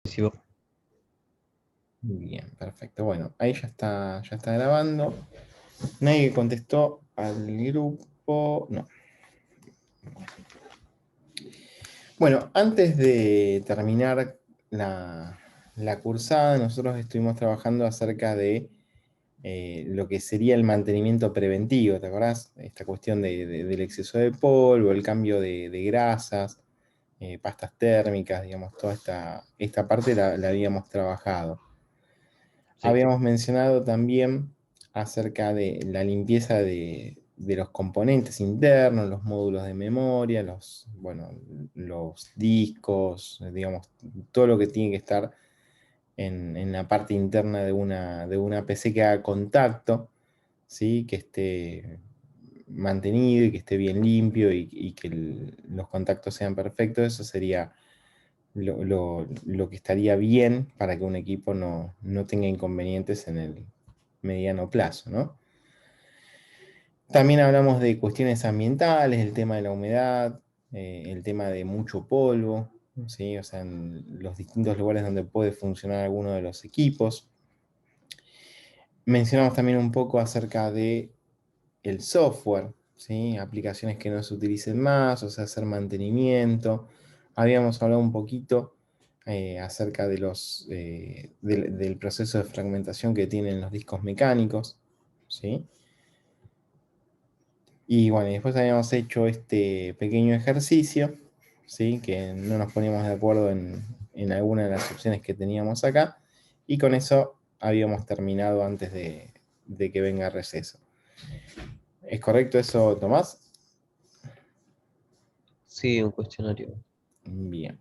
Sí, vos- Bien, perfecto. Bueno, ahí ya está grabando. Nadie contestó al grupo. No. Bueno, antes de terminar la cursada, nosotros estuvimos trabajando acerca de lo que sería el mantenimiento preventivo, ¿te acordás? Esta cuestión del exceso de polvo, el cambio de grasas, pastas térmicas, digamos, toda esta parte la habíamos trabajado. sí. Habíamos mencionado también acerca de la limpieza de los componentes internos, los módulos de memoria, bueno, los discos, digamos, todo lo que tiene que estar en la parte interna de una PC que haga contacto, ¿sí? Que esté mantenido y que esté bien limpio y que los contactos sean perfectos. Eso sería lo que estaría bien para que un equipo no tenga inconvenientes en el mediano plazo, ¿no? También hablamos de cuestiones ambientales, el tema de la humedad, el tema de mucho polvo, ¿sí? O sea, en los distintos lugares donde puede funcionar alguno de los equipos. Mencionamos también un poco acerca de el software, ¿sí? Aplicaciones que no se utilicen más, o sea, hacer mantenimiento. Habíamos hablado un poquito acerca del proceso de fragmentación que tienen los discos mecánicos, ¿sí? Y bueno, y después habíamos hecho este pequeño ejercicio, ¿sí? Que no nos poníamos de acuerdo en alguna de las opciones que teníamos acá, y con eso habíamos terminado antes de que venga el receso. ¿Es correcto eso, Tomás? Sí, un cuestionario. Bien.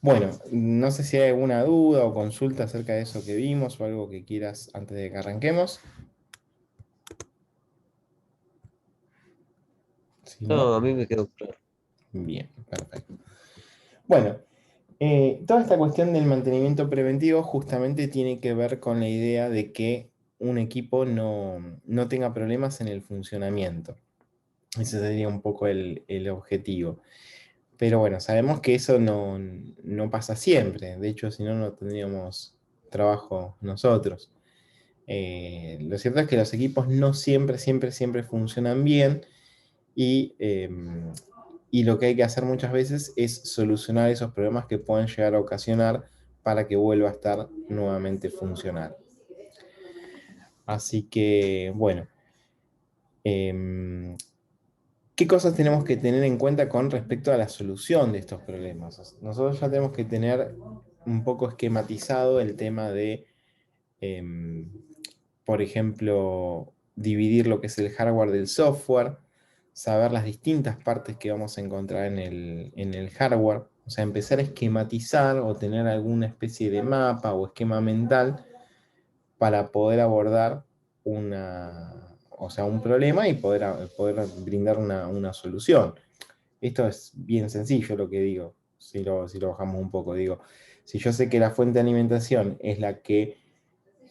Bueno, no sé si hay alguna duda o consulta acerca de eso que vimos o algo que quieras antes de que arranquemos. Si no, No, a mí me quedó claro. bien, perfecto. Bueno, toda esta cuestión del mantenimiento preventivo justamente tiene que ver con la idea de que un equipo no tenga problemas en el funcionamiento. Ese sería un poco el objetivo. Pero bueno, sabemos que eso no pasa siempre. De hecho, si no, no tendríamos trabajo nosotros. Lo cierto es que los equipos no siempre, siempre, siempre funcionan bien y lo que hay que hacer muchas veces es solucionar esos problemas que pueden llegar a ocasionar para que vuelva a estar nuevamente funcional. Así que, bueno, em, ¿qué cosas tenemos que tener en cuenta con respecto a la solución de estos problemas? Nosotros ya tenemos que tener un poco esquematizado el tema de, em, por ejemplo, dividir lo que es el hardware del software, saber las distintas partes que vamos a encontrar en el hardware, o sea, empezar a esquematizar o tener alguna especie de mapa o esquema mental para poder abordar o sea, un problema y poder brindar una solución. Esto es bien sencillo lo que digo, si lo bajamos un poco. Digo, si yo sé que la fuente de alimentación es la que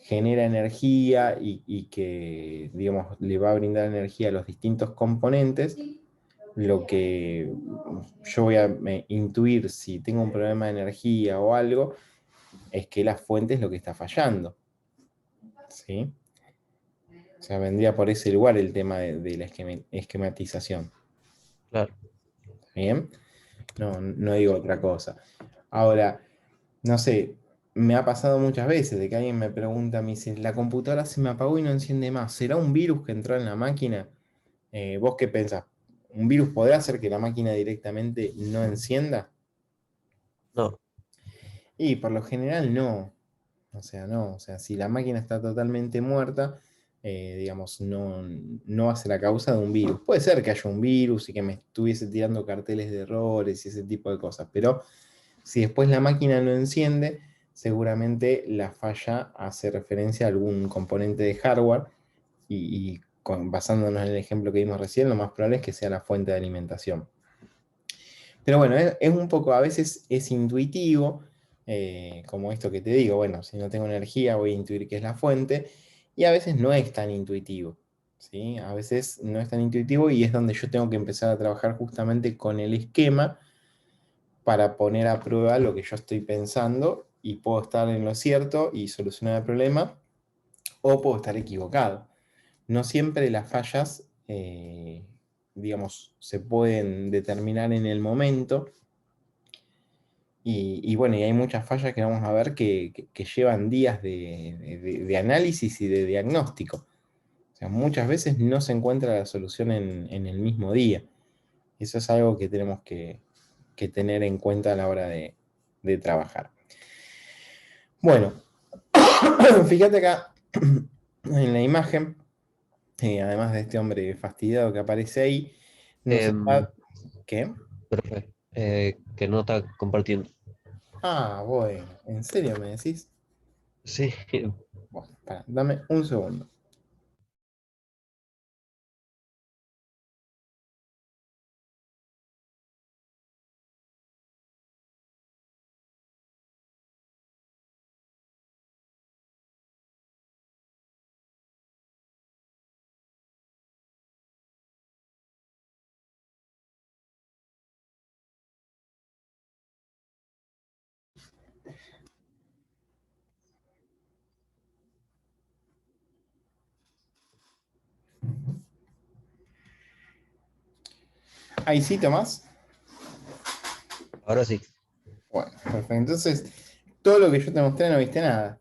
genera energía y que, digamos, le va a brindar energía a los distintos componentes, lo que yo voy a intuir si tengo un problema de energía o algo, es que la fuente es lo que está fallando, ¿sí? O sea, vendría por ese lugar el tema de la esquematización. Claro. ¿Bien? No digo otra cosa. Ahora, no sé, me ha pasado muchas veces de que alguien me pregunta, me dice, la computadora se me apagó y no enciende más. ¿Será un virus que entró en la máquina? ¿Vos qué pensás? ¿Un virus podrá hacer que la máquina directamente no encienda? No, Y por lo general no. O sea, no. O sea, si la máquina está totalmente muerta, digamos, no va a ser la causa de un virus. Puede ser que haya un virus y que me estuviese tirando carteles de errores y ese tipo de cosas, pero si después la máquina no enciende, seguramente la falla hace referencia a algún componente de hardware y basándonos en el ejemplo que vimos recién, lo más probable es que sea la fuente de alimentación. Pero bueno, es un poco, a veces es intuitivo, como esto que te digo, bueno, si no tengo energía voy a intuir que es la fuente, y a veces no es tan intuitivo, ¿sí? A veces no es tan intuitivo y es donde yo tengo que empezar a trabajar justamente con el esquema para poner a prueba lo que yo estoy pensando y puedo estar en lo cierto y solucionar el problema, o puedo estar equivocado. No siempre las fallas, digamos, se pueden determinar en el momento. Y bueno, y hay muchas fallas que vamos a ver que llevan días de análisis y de diagnóstico. O sea, muchas veces no se encuentra la solución en el mismo día. Eso es algo que tenemos que tener en cuenta a la hora de trabajar. Bueno, fíjate acá en la imagen, además de este hombre fastidiado que aparece ahí, nos Em, está... ¿Qué? profe, que no está compartiendo. Ah, bueno, ¿en serio me decís? Sí, Bueno, pará, dame un segundo. Ahí sí, Tomás. ahora sí. Bueno, perfecto. Entonces, todo lo que yo te mostré no viste nada.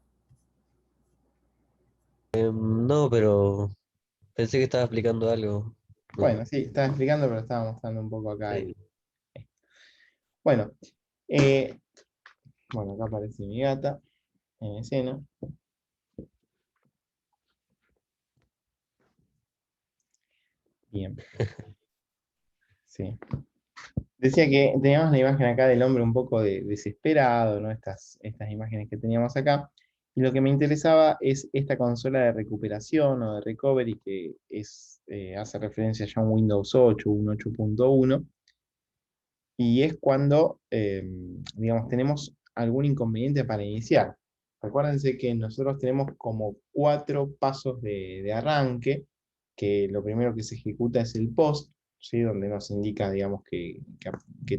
No, pero pensé que estaba explicando algo. No sé. Bueno, sí, estaba explicando, pero estaba mostrando un poco acá Sí. el. Bueno, eh, bueno, acá aparece mi gata en escena. Bien, sí. Decía que teníamos la imagen acá del hombre un poco desesperado, ¿no? Estas imágenes que teníamos acá. Y lo que me interesaba es esta consola de recuperación o de recovery que hace referencia ya a un Windows 8, un 8.1. Y es cuando, digamos, tenemos algún inconveniente para iniciar. Recuérdense que nosotros tenemos como 4 pasos de arranque, que lo primero que se ejecuta es el post, ¿sí? Donde nos indica, digamos, que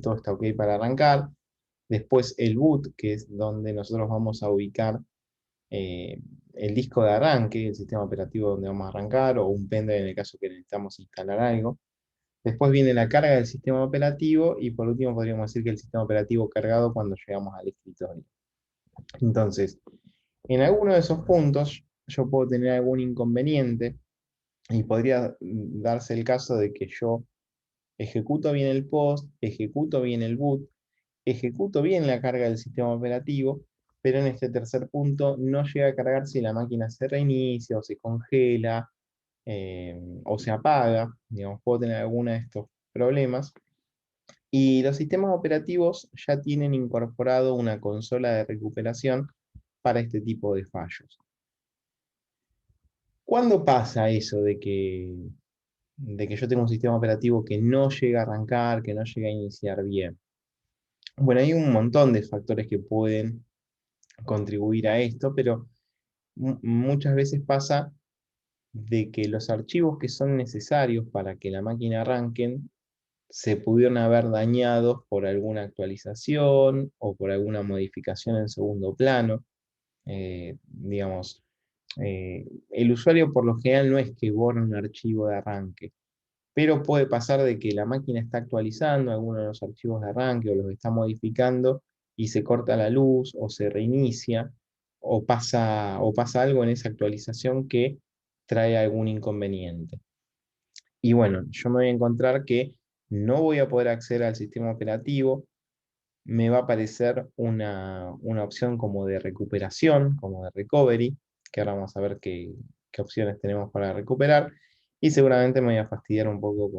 todo está ok para arrancar. Después el boot, que es donde nosotros vamos a ubicar eh, el disco de arranque, el sistema operativo donde vamos a arrancar, o un pendrive en el caso que necesitamos instalar algo. Después viene la carga del sistema operativo y por último podríamos decir que el sistema operativo cargado cuando llegamos al escritorio. Entonces, en alguno de esos puntos yo puedo tener algún inconveniente y podría darse el caso de que yo ejecuto bien el post, ejecuto bien el boot, ejecuto bien la carga del sistema operativo, pero en este tercer punto no llega a cargar si la máquina se reinicia o se congela o se apaga. Digamos, puedo tener alguno de estos problemas. Y los sistemas operativos ya tienen incorporado una consola de recuperación para este tipo de fallos. ¿Cuándo pasa eso de que yo tengo un sistema operativo que no llega a arrancar, que no llega a iniciar bien? Bueno, hay un montón de factores que pueden contribuir a esto, pero muchas veces pasa de que los archivos que son necesarios para que la máquina arranquen se pudieron haber dañados por alguna actualización o por alguna modificación en segundo plano. Digamos, el usuario por lo general no es que borra un archivo de arranque, pero puede pasar de que la máquina está actualizando alguno de los archivos de arranque o los está modificando y se corta la luz o se reinicia o pasa algo en esa actualización que trae algún inconveniente. Y bueno, yo me voy a encontrar que no voy a poder acceder al sistema operativo, me va a aparecer una opción como de recuperación, como de recovery, que ahora vamos a ver qué opciones tenemos para recuperar, y seguramente me voy a fastidiar un poco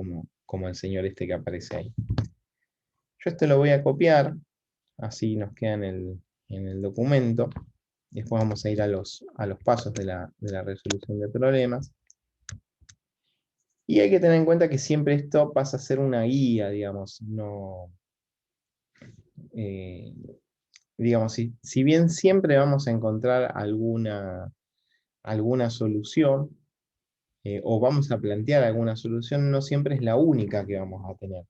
como el señor este que aparece ahí. Yo esto lo voy a copiar, así nos queda en el documento, después vamos a ir a los pasos de la resolución de problemas. Y hay que tener en cuenta que siempre esto pasa a ser una guía, digamos, no, eh, digamos, si bien siempre vamos a encontrar alguna solución, o vamos a plantear alguna solución, no siempre es la única que vamos a tener.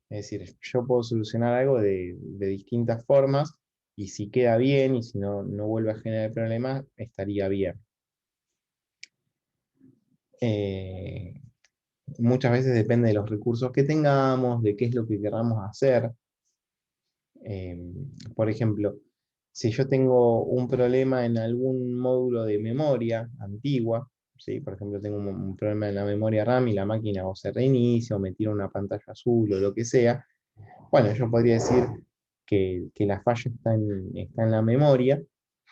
Es decir, yo puedo solucionar algo de distintas formas y si queda bien y si no, no vuelve a generar problemas, estaría bien. Eh, Muchas veces depende de los recursos que tengamos, de qué es lo que queramos hacer. Eh, por ejemplo, si yo tengo un problema en algún módulo de memoria antigua, ¿sí? Por ejemplo, tengo un problema en la memoria RAM y la máquina o se reinicia o me tira una pantalla azul o lo que sea, bueno, yo podría decir que la falla está en la memoria,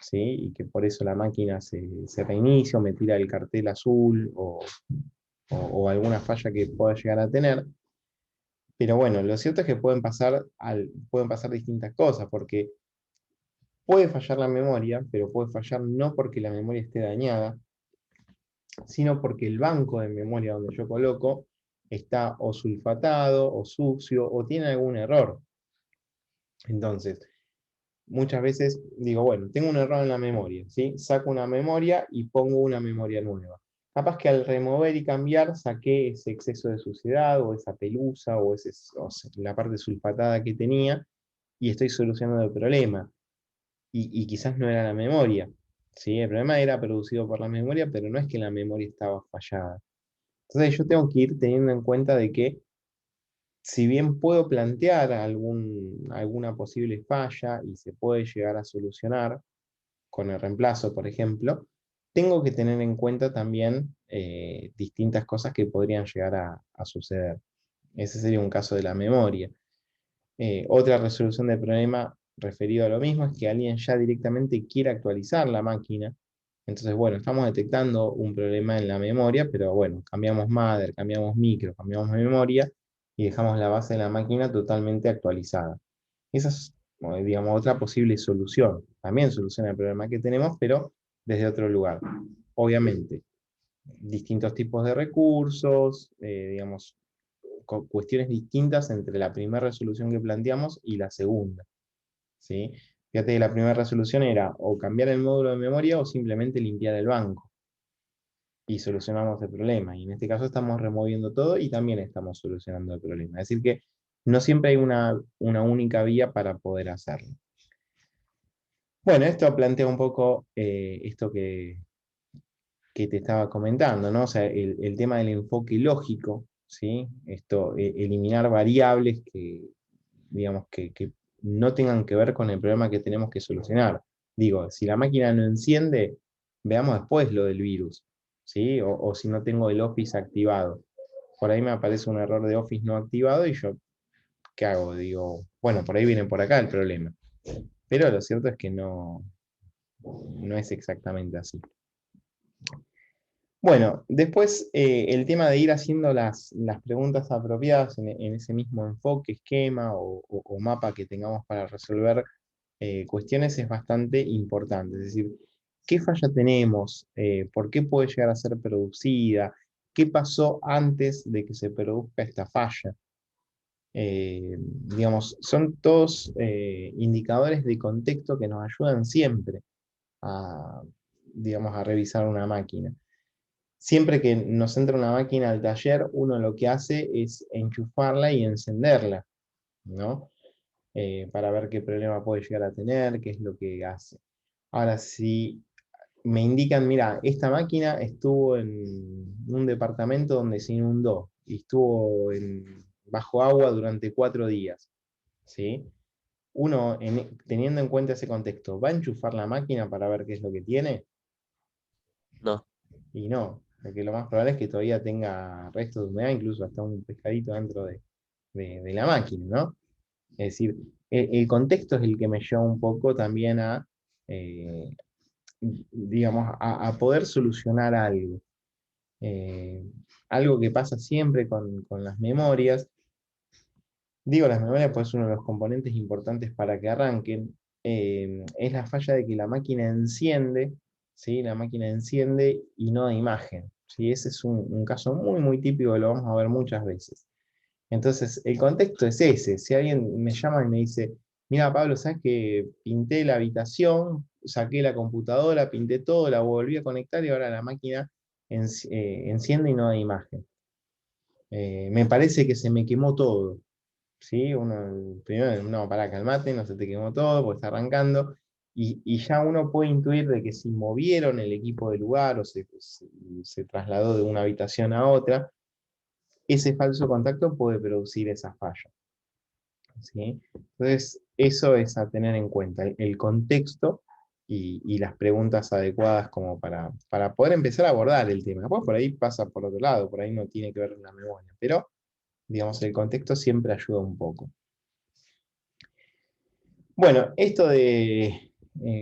¿sí? Y que por eso la máquina se reinicia o me tira el cartel azul o alguna falla que pueda llegar a tener. Pero bueno, lo cierto es que pueden pasar distintas cosas, porque puede fallar la memoria, pero puede fallar no porque la memoria esté dañada, sino porque el banco de memoria donde yo coloco está o sulfatado, o sucio, o tiene algún error. Entonces, muchas veces digo, bueno, tengo un error en la memoria, ¿sí? Saco una memoria y pongo una memoria nueva. Capaz que al remover y cambiar saqué ese exceso de suciedad, o esa pelusa, la parte sulfatada que tenía, y estoy solucionando el problema. Y quizás no era la memoria, ¿sí? El problema era producido por la memoria, pero no es que la memoria estaba fallada. Entonces yo tengo que ir teniendo en cuenta de que, si bien puedo plantear alguna posible falla y se puede llegar a solucionar con el reemplazo, por ejemplo, tengo que tener en cuenta también distintas cosas que podrían llegar a suceder. Ese sería un caso de la memoria. Otra resolución del problema referido a lo mismo es que alguien ya directamente quiere actualizar la máquina. Entonces, bueno, estamos detectando un problema en la memoria, pero bueno, cambiamos mother, cambiamos micro, cambiamos memoria y dejamos la base de la máquina totalmente actualizada. Esa es, digamos, otra posible solución. También soluciona el problema que tenemos, pero desde otro lugar. Obviamente, distintos tipos de recursos, digamos, cuestiones distintas entre la primera resolución que planteamos y la segunda, ¿sí? Fíjate que la primera resolución era o cambiar el módulo de memoria o simplemente limpiar el banco. Y solucionamos el problema. Y en este caso estamos removiendo todo y también estamos solucionando el problema. Es decir que no siempre hay una única vía para poder hacerlo. Bueno, esto plantea un poco esto que te estaba comentando, ¿no? O sea, el tema del enfoque lógico, ¿sí? Esto, eliminar variables digamos, que no tengan que ver con el problema que tenemos que solucionar. Digo, si la máquina no enciende, veamos después lo del virus, ¿sí? O si no tengo el Office activado. Por ahí me aparece un error de Office no activado y yo, ¿qué hago? Digo, bueno, por ahí viene por acá el problema. Pero lo cierto es que no es exactamente así. Bueno, después el tema de ir haciendo las preguntas apropiadas en ese mismo enfoque, esquema o mapa que tengamos para resolver cuestiones es bastante importante. Es decir, ¿qué falla tenemos? ¿Por qué puede llegar a ser producida? ¿Qué pasó antes de que se produzca esta falla? Digamos, son todos indicadores de contexto que nos ayudan siempre a, digamos, a revisar una máquina. Siempre que nos entra una máquina al taller, uno lo que hace es enchufarla y encenderla, ¿no? Para ver qué problema puede llegar a tener, qué es lo que hace. Ahora, si me indican, mira, esta máquina estuvo en un departamento donde se inundó y estuvo bajo agua durante 4 días, ¿sí? Uno, teniendo en cuenta ese contexto, ¿va a enchufar la máquina para ver qué es lo que tiene? No, Y no, porque lo más probable es que todavía tenga restos de humedad, incluso hasta un pescadito dentro de la máquina, ¿no? Es decir, el contexto es el que me lleva un poco también eh, digamos, a poder solucionar algo. Eh, Algo que pasa siempre con las memorias. Digo las memorias, pues es uno de los componentes importantes para que arranquen. Es la falla de que la máquina enciende, ¿sí? La máquina enciende y no da imagen, ¿sí? Ese es un caso muy, muy típico que lo vamos a ver muchas veces. Entonces, el contexto es ese. Si alguien me llama y me dice, mira, Pablo, ¿sabes que pinté la habitación, saqué la computadora, pinté todo, la volví a conectar y ahora la máquina enciende y no da imagen? Me parece que se me quemó todo. ¿sí? Uno, primero, no, pará, calmate, no se te quemó todo, porque está arrancando. Y ya uno puede intuir de que si movieron el equipo de lugar o se trasladó de una habitación a otra, ese falso contacto puede producir esa falla. ¿Sí? Entonces, eso es a tener en cuenta, el contexto y las preguntas adecuadas como para poder empezar a abordar el tema. Después por ahí pasa por otro lado, por ahí no tiene que ver con la memoria, pero digamos, el contexto siempre ayuda un poco. Bueno, esto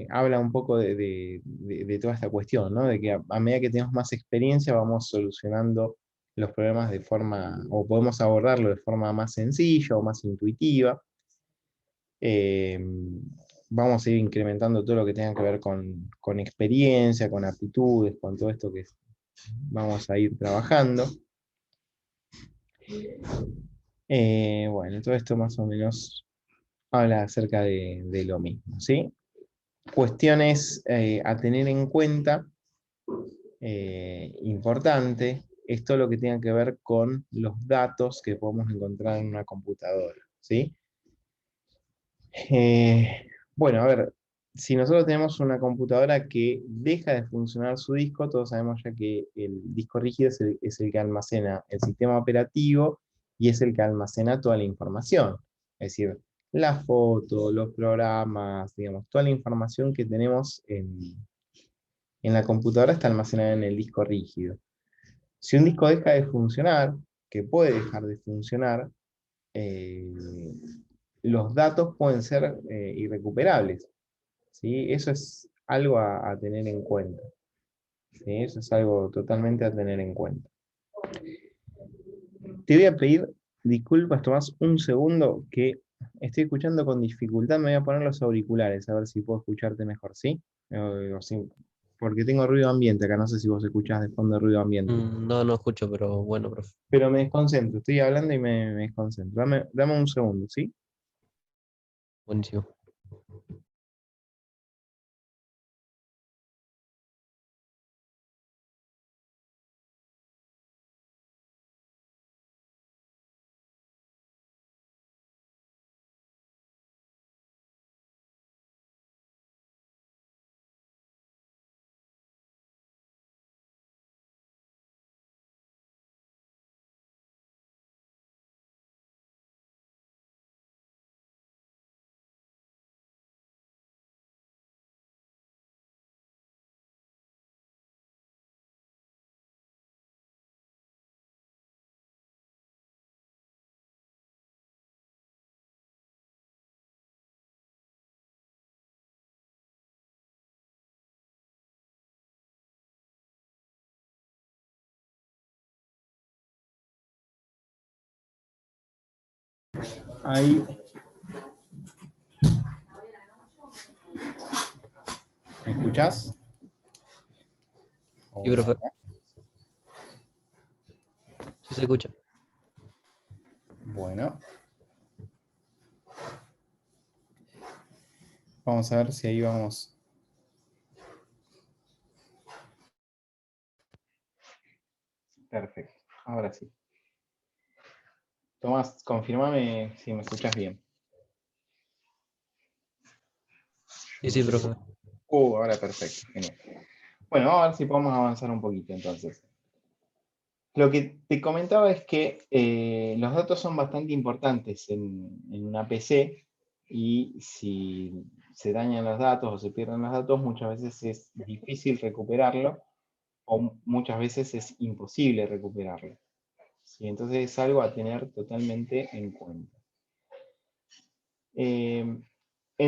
habla un poco de toda esta cuestión, ¿no? De que a medida que tenemos más experiencia vamos solucionando los problemas de forma, o podemos abordarlo de forma más sencilla o más intuitiva. Eh, Vamos a ir incrementando todo lo que tenga que ver con experiencia, con aptitudes, con todo esto que vamos a ir trabajando. Bueno, todo esto más o menos habla acerca de lo mismo, ¿sí? Cuestiones a tener en cuenta, importante, es todo lo que tenga que ver con los datos que podemos encontrar en una computadora, ¿sí? Bueno, a ver, si nosotros tenemos una computadora que deja de funcionar su disco, todos sabemos ya que el disco rígido es el que almacena el sistema operativo y es el que almacena toda la información. Es decir, la foto, los programas, digamos, toda la información que tenemos en la computadora está almacenada en el disco rígido. Si un disco deja de funcionar, que puede dejar de funcionar, eh, los datos pueden ser irrecuperables. ¿Sí? Eso es algo a tener en cuenta. ¿Sí? Eso es algo totalmente a tener en cuenta. Te voy a pedir disculpas, Tomás, un segundo, que estoy escuchando con dificultad. Me voy a poner los auriculares a ver si puedo escucharte mejor, ¿sí? Porque tengo ruido ambiente acá, no sé si vos escuchás de fondo ruido ambiente. No, no escucho, pero bueno, profe. Pero me desconcentro, estoy hablando y me desconcentro. Dame un segundo, ¿sí? Buenísimo. Ahí, ¿me escuchás? Sí, profe. Sí se escucha. Bueno, vamos a ver si ahí vamos. Perfecto, ahora sí. Tomás, confirmame si me escuchas bien. Sí, sí, profe. Ahora perfecto, genial. Bueno, vamos a ver si podemos avanzar un poquito entonces. Lo que te comentaba es que los datos son bastante importantes en una PC y si se dañan los datos o se pierden los datos, muchas veces es difícil recuperarlo o muchas veces es imposible recuperarlo. ¿Sí? Entonces es algo a tener totalmente en cuenta. En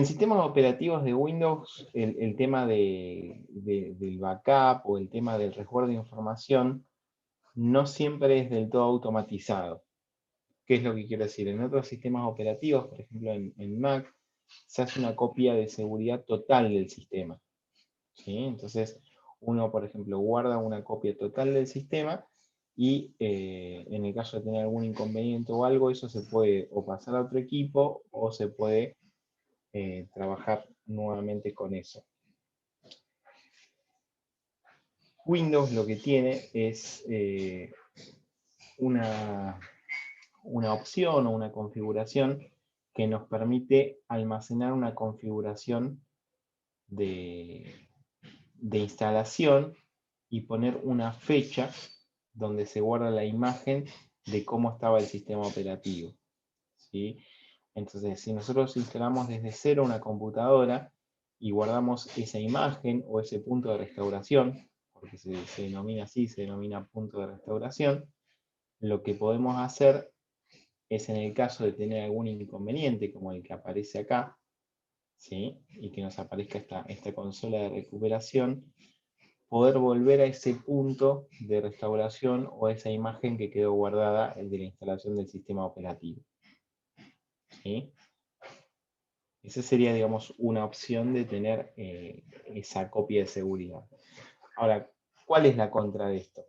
sistemas operativos de Windows, el tema del backup o el tema del resguardo de información no siempre es del todo automatizado. ¿Qué es lo que quiero decir? En otros sistemas operativos, por ejemplo en Mac, se hace una copia de seguridad total del sistema. ¿Sí? Entonces, uno, por ejemplo, guarda una copia total del sistema y en el caso de tener algún inconveniente o algo, eso se puede o pasar a otro equipo o se puede trabajar nuevamente con eso. Windows lo que tiene es una una opción o una configuración que nos permite almacenar una configuración de instalación y poner una fecha donde se guarda la imagen de cómo estaba el sistema operativo, ¿sí? Entonces, si nosotros instalamos desde cero una computadora y guardamos esa imagen o ese punto de restauración, porque se denomina así, se denomina punto de restauración, lo que podemos hacer es, en el caso de tener algún inconveniente como el que aparece acá, ¿sí? Y que nos aparezca esta consola de recuperación, poder volver a ese punto de restauración o a esa imagen que quedó guardada de la instalación del sistema operativo, ¿sí? Esa sería, digamos, una opción de tener esa copia de seguridad. Ahora, ¿cuál es la contra de esto?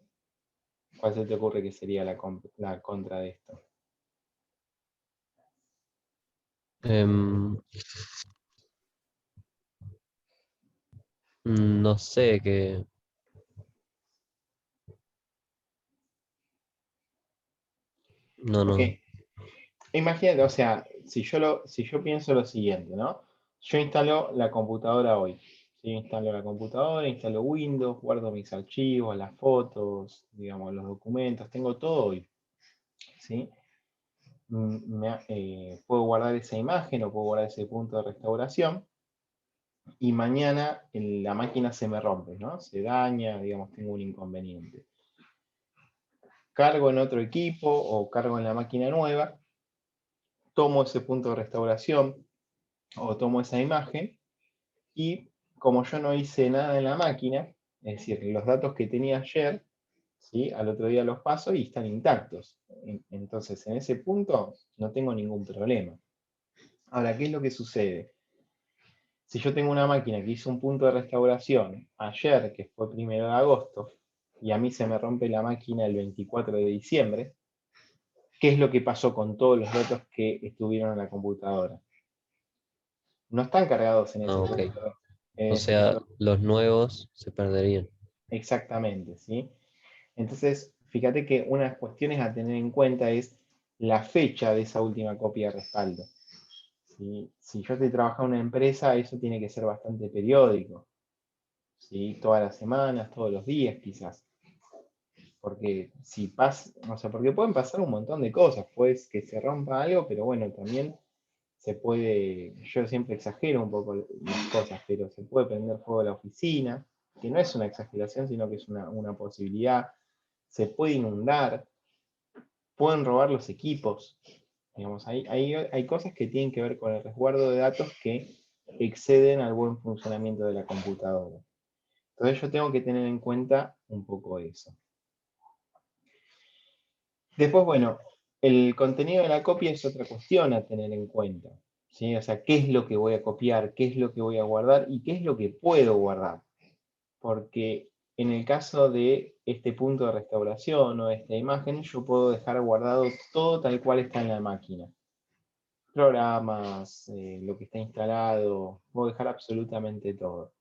¿Cuál se te ocurre que sería la contra de esto? Em, no sé, que... No, no. Porque imagínate, o sea, si yo pienso lo siguiente, ¿no? Yo instalo la computadora hoy. ¿Sí? Instalo la computadora, instalo Windows, guardo mis archivos, las fotos, digamos, los documentos, tengo todo hoy. ¿Sí? Puedo guardar esa imagen o puedo guardar ese punto de restauración y mañana la máquina se me rompe, ¿no? Se daña, digamos, tengo un inconveniente. Cargo en otro equipo o cargo en la máquina nueva, tomo ese punto de restauración o tomo esa imagen y como yo no hice nada en la máquina, es decir, los datos que tenía ayer, ¿sí? Al otro día los paso y están intactos. Entonces, en ese punto no tengo ningún problema. Ahora, ¿qué es lo que sucede? Si yo tengo una máquina que hizo un punto de restauración ayer, que fue 1 de agosto, y a mí se me rompe la máquina el 24 de diciembre, ¿qué es lo que pasó con todos los datos que estuvieron en la computadora? No están cargados Ah, ok. en O ese sea, punto. los nuevos se perderían. Exactamente, ¿sí? Entonces, fíjate que una de las cuestiones a tener en cuenta es la fecha de esa última copia de respaldo. ¿Sí? Si yo estoy trabajando en una empresa, eso tiene que ser bastante periódico. ¿Sí? Todas las semanas, todos los días quizás. Porque si pasa, o sea, porque pueden pasar un montón de cosas, pues que se rompa algo, pero bueno, también se puede, yo siempre exagero un poco las cosas, pero se puede prender fuego la oficina, que no es una exageración, sino que es una posibilidad, se puede inundar, pueden robar los equipos, digamos, hay cosas que tienen que ver con el resguardo de datos que exceden al buen funcionamiento de la computadora. Entonces yo tengo que tener en cuenta un poco eso. Después, bueno, el contenido de la copia es otra cuestión a tener en cuenta, ¿sí? O sea, qué es lo que voy a copiar, qué es lo que voy a guardar y qué es lo que puedo guardar. Porque en el caso de este punto de restauración o de esta imagen, yo puedo dejar guardado todo tal cual está en la máquina. Programas, lo que está instalado, puedo dejar absolutamente todo.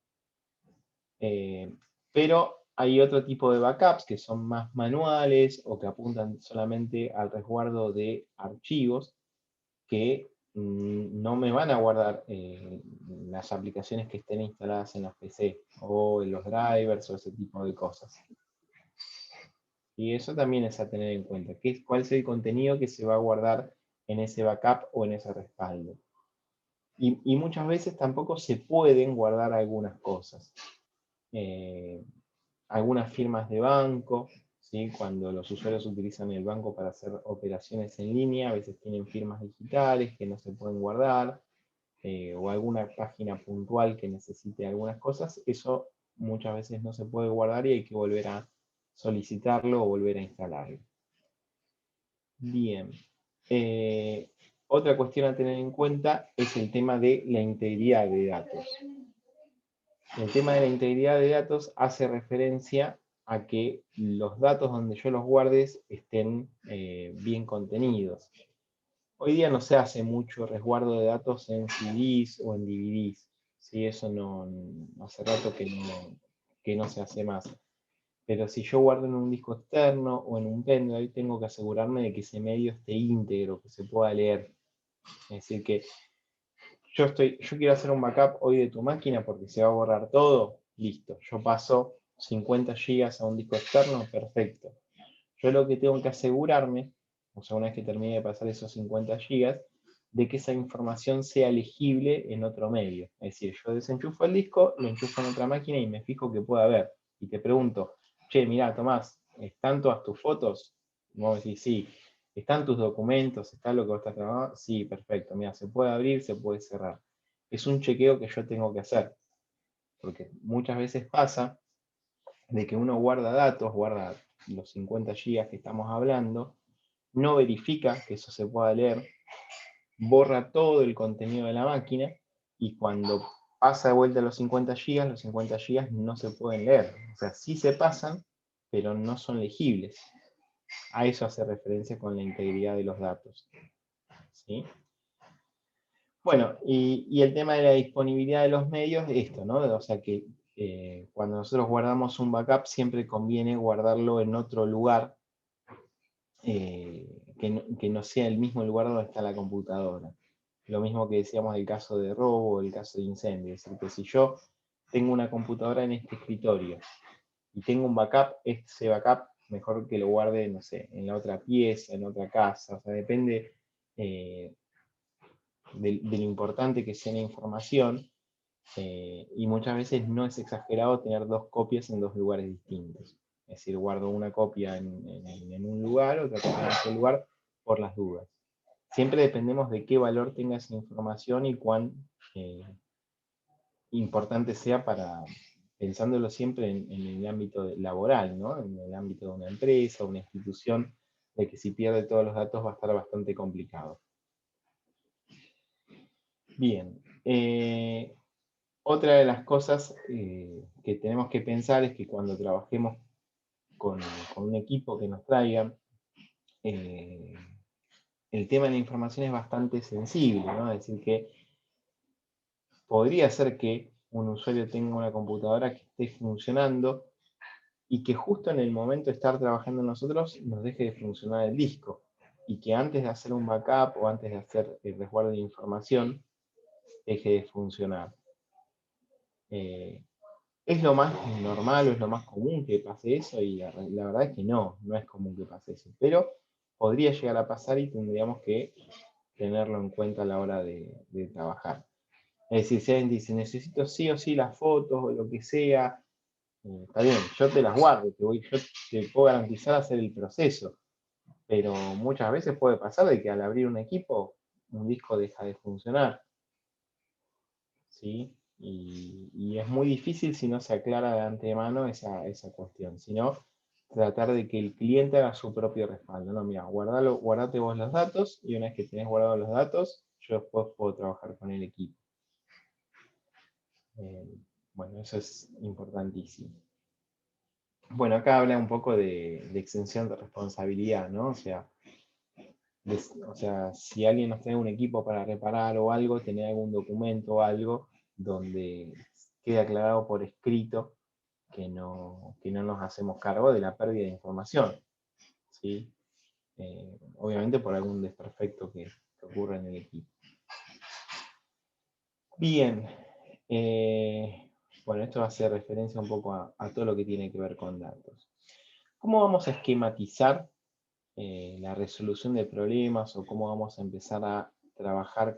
Pero hay otro tipo de backups que son más manuales o que apuntan solamente al resguardo de archivos que no me van a guardar las aplicaciones que estén instaladas en los PC o en los drivers o ese tipo de cosas. Y eso también es a tener en cuenta, cuál es el contenido que se va a guardar en ese backup o en ese respaldo. Y muchas veces tampoco se pueden guardar algunas cosas. Algunas firmas de banco, ¿sí? Cuando los usuarios utilizan el banco para hacer operaciones en línea, a veces tienen firmas digitales que no se pueden guardar, o alguna página puntual que necesite algunas cosas, eso muchas veces no se puede guardar y hay que volver a solicitarlo o volver a instalarlo. Bien. Otra cuestión a tener en cuenta es el tema de la integridad de datos. El tema de la integridad de datos hace referencia a que los datos donde yo los guardes estén bien contenidos. Hoy día no se hace mucho resguardo de datos en CDs o en DVDs. ¿Sí? Eso no, hace rato que no se hace más. Pero si yo guardo en un disco externo o en un pendrive, tengo que asegurarme de que ese medio esté íntegro, que se pueda leer. Es decir, que yo quiero hacer un backup hoy de tu máquina porque se va a borrar todo, listo. Yo paso 50 gigas a un disco externo, perfecto. Yo lo que tengo que asegurarme, o sea, una vez que termine de pasar esos 50 gigas, de que esa información sea legible en otro medio. Es decir, yo desenchufo el disco, lo enchufo en otra máquina y me fijo que pueda ver. Y te pregunto, che, mirá, Tomás, ¿están todas tus fotos? Y vos decís, sí. ¿Están tus documentos? ¿Está lo que vos estás trabajando? Sí, perfecto. Mira, se puede abrir, se puede cerrar. Es un chequeo que yo tengo que hacer. Porque muchas veces pasa de que uno guarda datos, guarda los 50 gigas que estamos hablando, no verifica que eso se pueda leer, borra todo el contenido de la máquina y cuando pasa de vuelta los 50 gigas no se pueden leer. O sea, sí se pasan, pero no son legibles. A eso hace referencia con la integridad de los datos. ¿Sí? Bueno, y el tema de la disponibilidad de los medios, esto, ¿no? O sea que cuando nosotros guardamos un backup siempre conviene guardarlo en otro lugar que no sea el mismo lugar donde está la computadora. Lo mismo que decíamos del caso de robo o el caso de incendio. Es decir, que si yo tengo una computadora en este escritorio y tengo un backup, ese backup mejor que lo guarde, no sé, en la otra pieza, en otra casa. O sea, depende de lo importante que sea la información. Y muchas veces no es exagerado tener dos copias en dos lugares distintos. Es decir, guardo una copia en un lugar, otra copia en otro lugar, por las dudas. Siempre dependemos de qué valor tenga esa información y cuán importante sea para, pensándolo siempre en el ámbito laboral, ¿no? En el ámbito de una empresa, una institución, de que si pierde todos los datos va a estar bastante complicado. Bien. Otra de las cosas que tenemos que pensar es que cuando trabajemos con un equipo que nos traigan, el tema de la información es bastante sensible, ¿no? Es decir, que podría ser que un usuario tenga una computadora que esté funcionando y que justo en el momento de estar trabajando nosotros nos deje de funcionar el disco y que antes de hacer un backup o antes de hacer el resguardo de información deje de funcionar. ¿Es lo más normal o es lo más común que pase eso? Y la verdad es que no es común que pase eso. Pero podría llegar a pasar y tendríamos que tenerlo en cuenta a la hora de trabajar. Es decir, si alguien dice, necesito sí o sí las fotos o lo que sea, está bien, yo te las guardo, yo te puedo garantizar hacer el proceso. Pero muchas veces puede pasar de que al abrir un equipo, un disco deja de funcionar. ¿Sí? Y es muy difícil si no se aclara de antemano esa cuestión, sino tratar de que el cliente haga su propio respaldo. No, mira, guardate vos los datos y una vez que tenés guardados los datos, yo después puedo trabajar con el equipo. Eh, bueno, eso es importantísimo. Bueno, acá habla un poco de exención de responsabilidad, ¿no? O sea, si alguien nos trae un equipo para reparar o algo, tener algún documento o algo donde quede aclarado por escrito que no nos hacemos cargo de la pérdida de información, ¿sí? Obviamente por algún desperfecto que ocurra en el equipo. Bien, bueno, esto va a hacer referencia un poco a todo lo que tiene que ver con datos. ¿Cómo vamos a esquematizar la resolución de problemas o cómo vamos a empezar a trabajar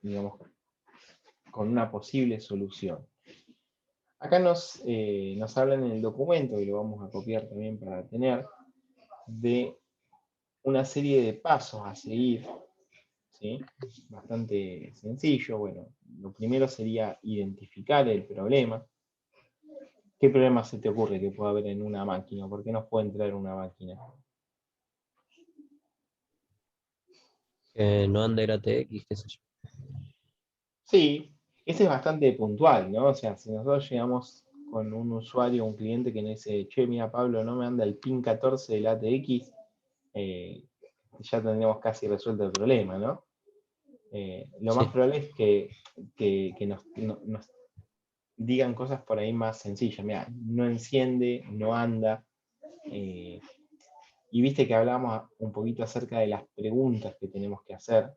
digamos, con una posible solución? Acá nos hablan en el documento, y lo vamos a copiar también para tener, de una serie de pasos a seguir, ¿sí? Bastante sencillo. Bueno, lo primero sería identificar el problema. ¿Qué problema se te ocurre que pueda haber en una máquina? ¿Por qué nos puede entrar en una máquina? Que no ande el ATX, qué sé yo. Sí, ese es bastante puntual, ¿no? O sea, si nosotros llegamos con un usuario, un cliente que nos dice, che, mira Pablo, no me anda el PIN 14 del ATX, ya tendríamos casi resuelto el problema, ¿no? Lo más Sí, probable es que nos digan cosas por ahí más sencillas. Mira, no enciende, no anda. Y viste que hablábamos un poquito acerca de las preguntas que tenemos que hacer.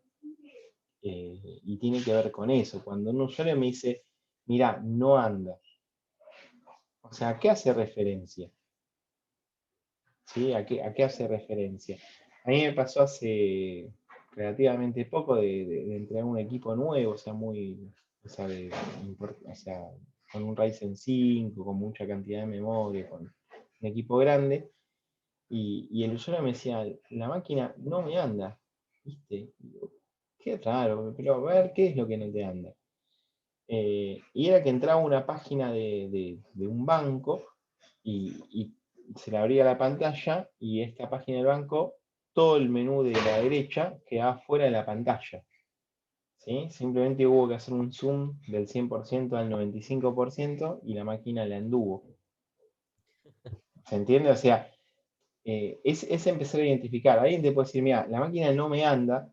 Y tiene que ver con eso. Cuando un usuario me dice, mira, no anda. O sea, ¿a qué hace referencia? ¿Sí? ¿A qué hace referencia? A mí me pasó hace relativamente poco de entrenar un equipo nuevo, o sea, o sea, con un Ryzen 5, con mucha cantidad de memoria, con un equipo grande, y el usuario me decía, la máquina no me anda, ¿viste? Y digo, qué raro, pero a ver, ¿qué es lo que no te anda? Y era que entraba a una página de un banco y se le abría la pantalla y esta página del banco, todo el menú de la derecha quedaba fuera de la pantalla. ¿Sí? Simplemente hubo que hacer un zoom del 100% al 95% y la máquina la anduvo. ¿Se entiende? O sea, es empezar a identificar. Alguien te puede decir, mira, la máquina no me anda,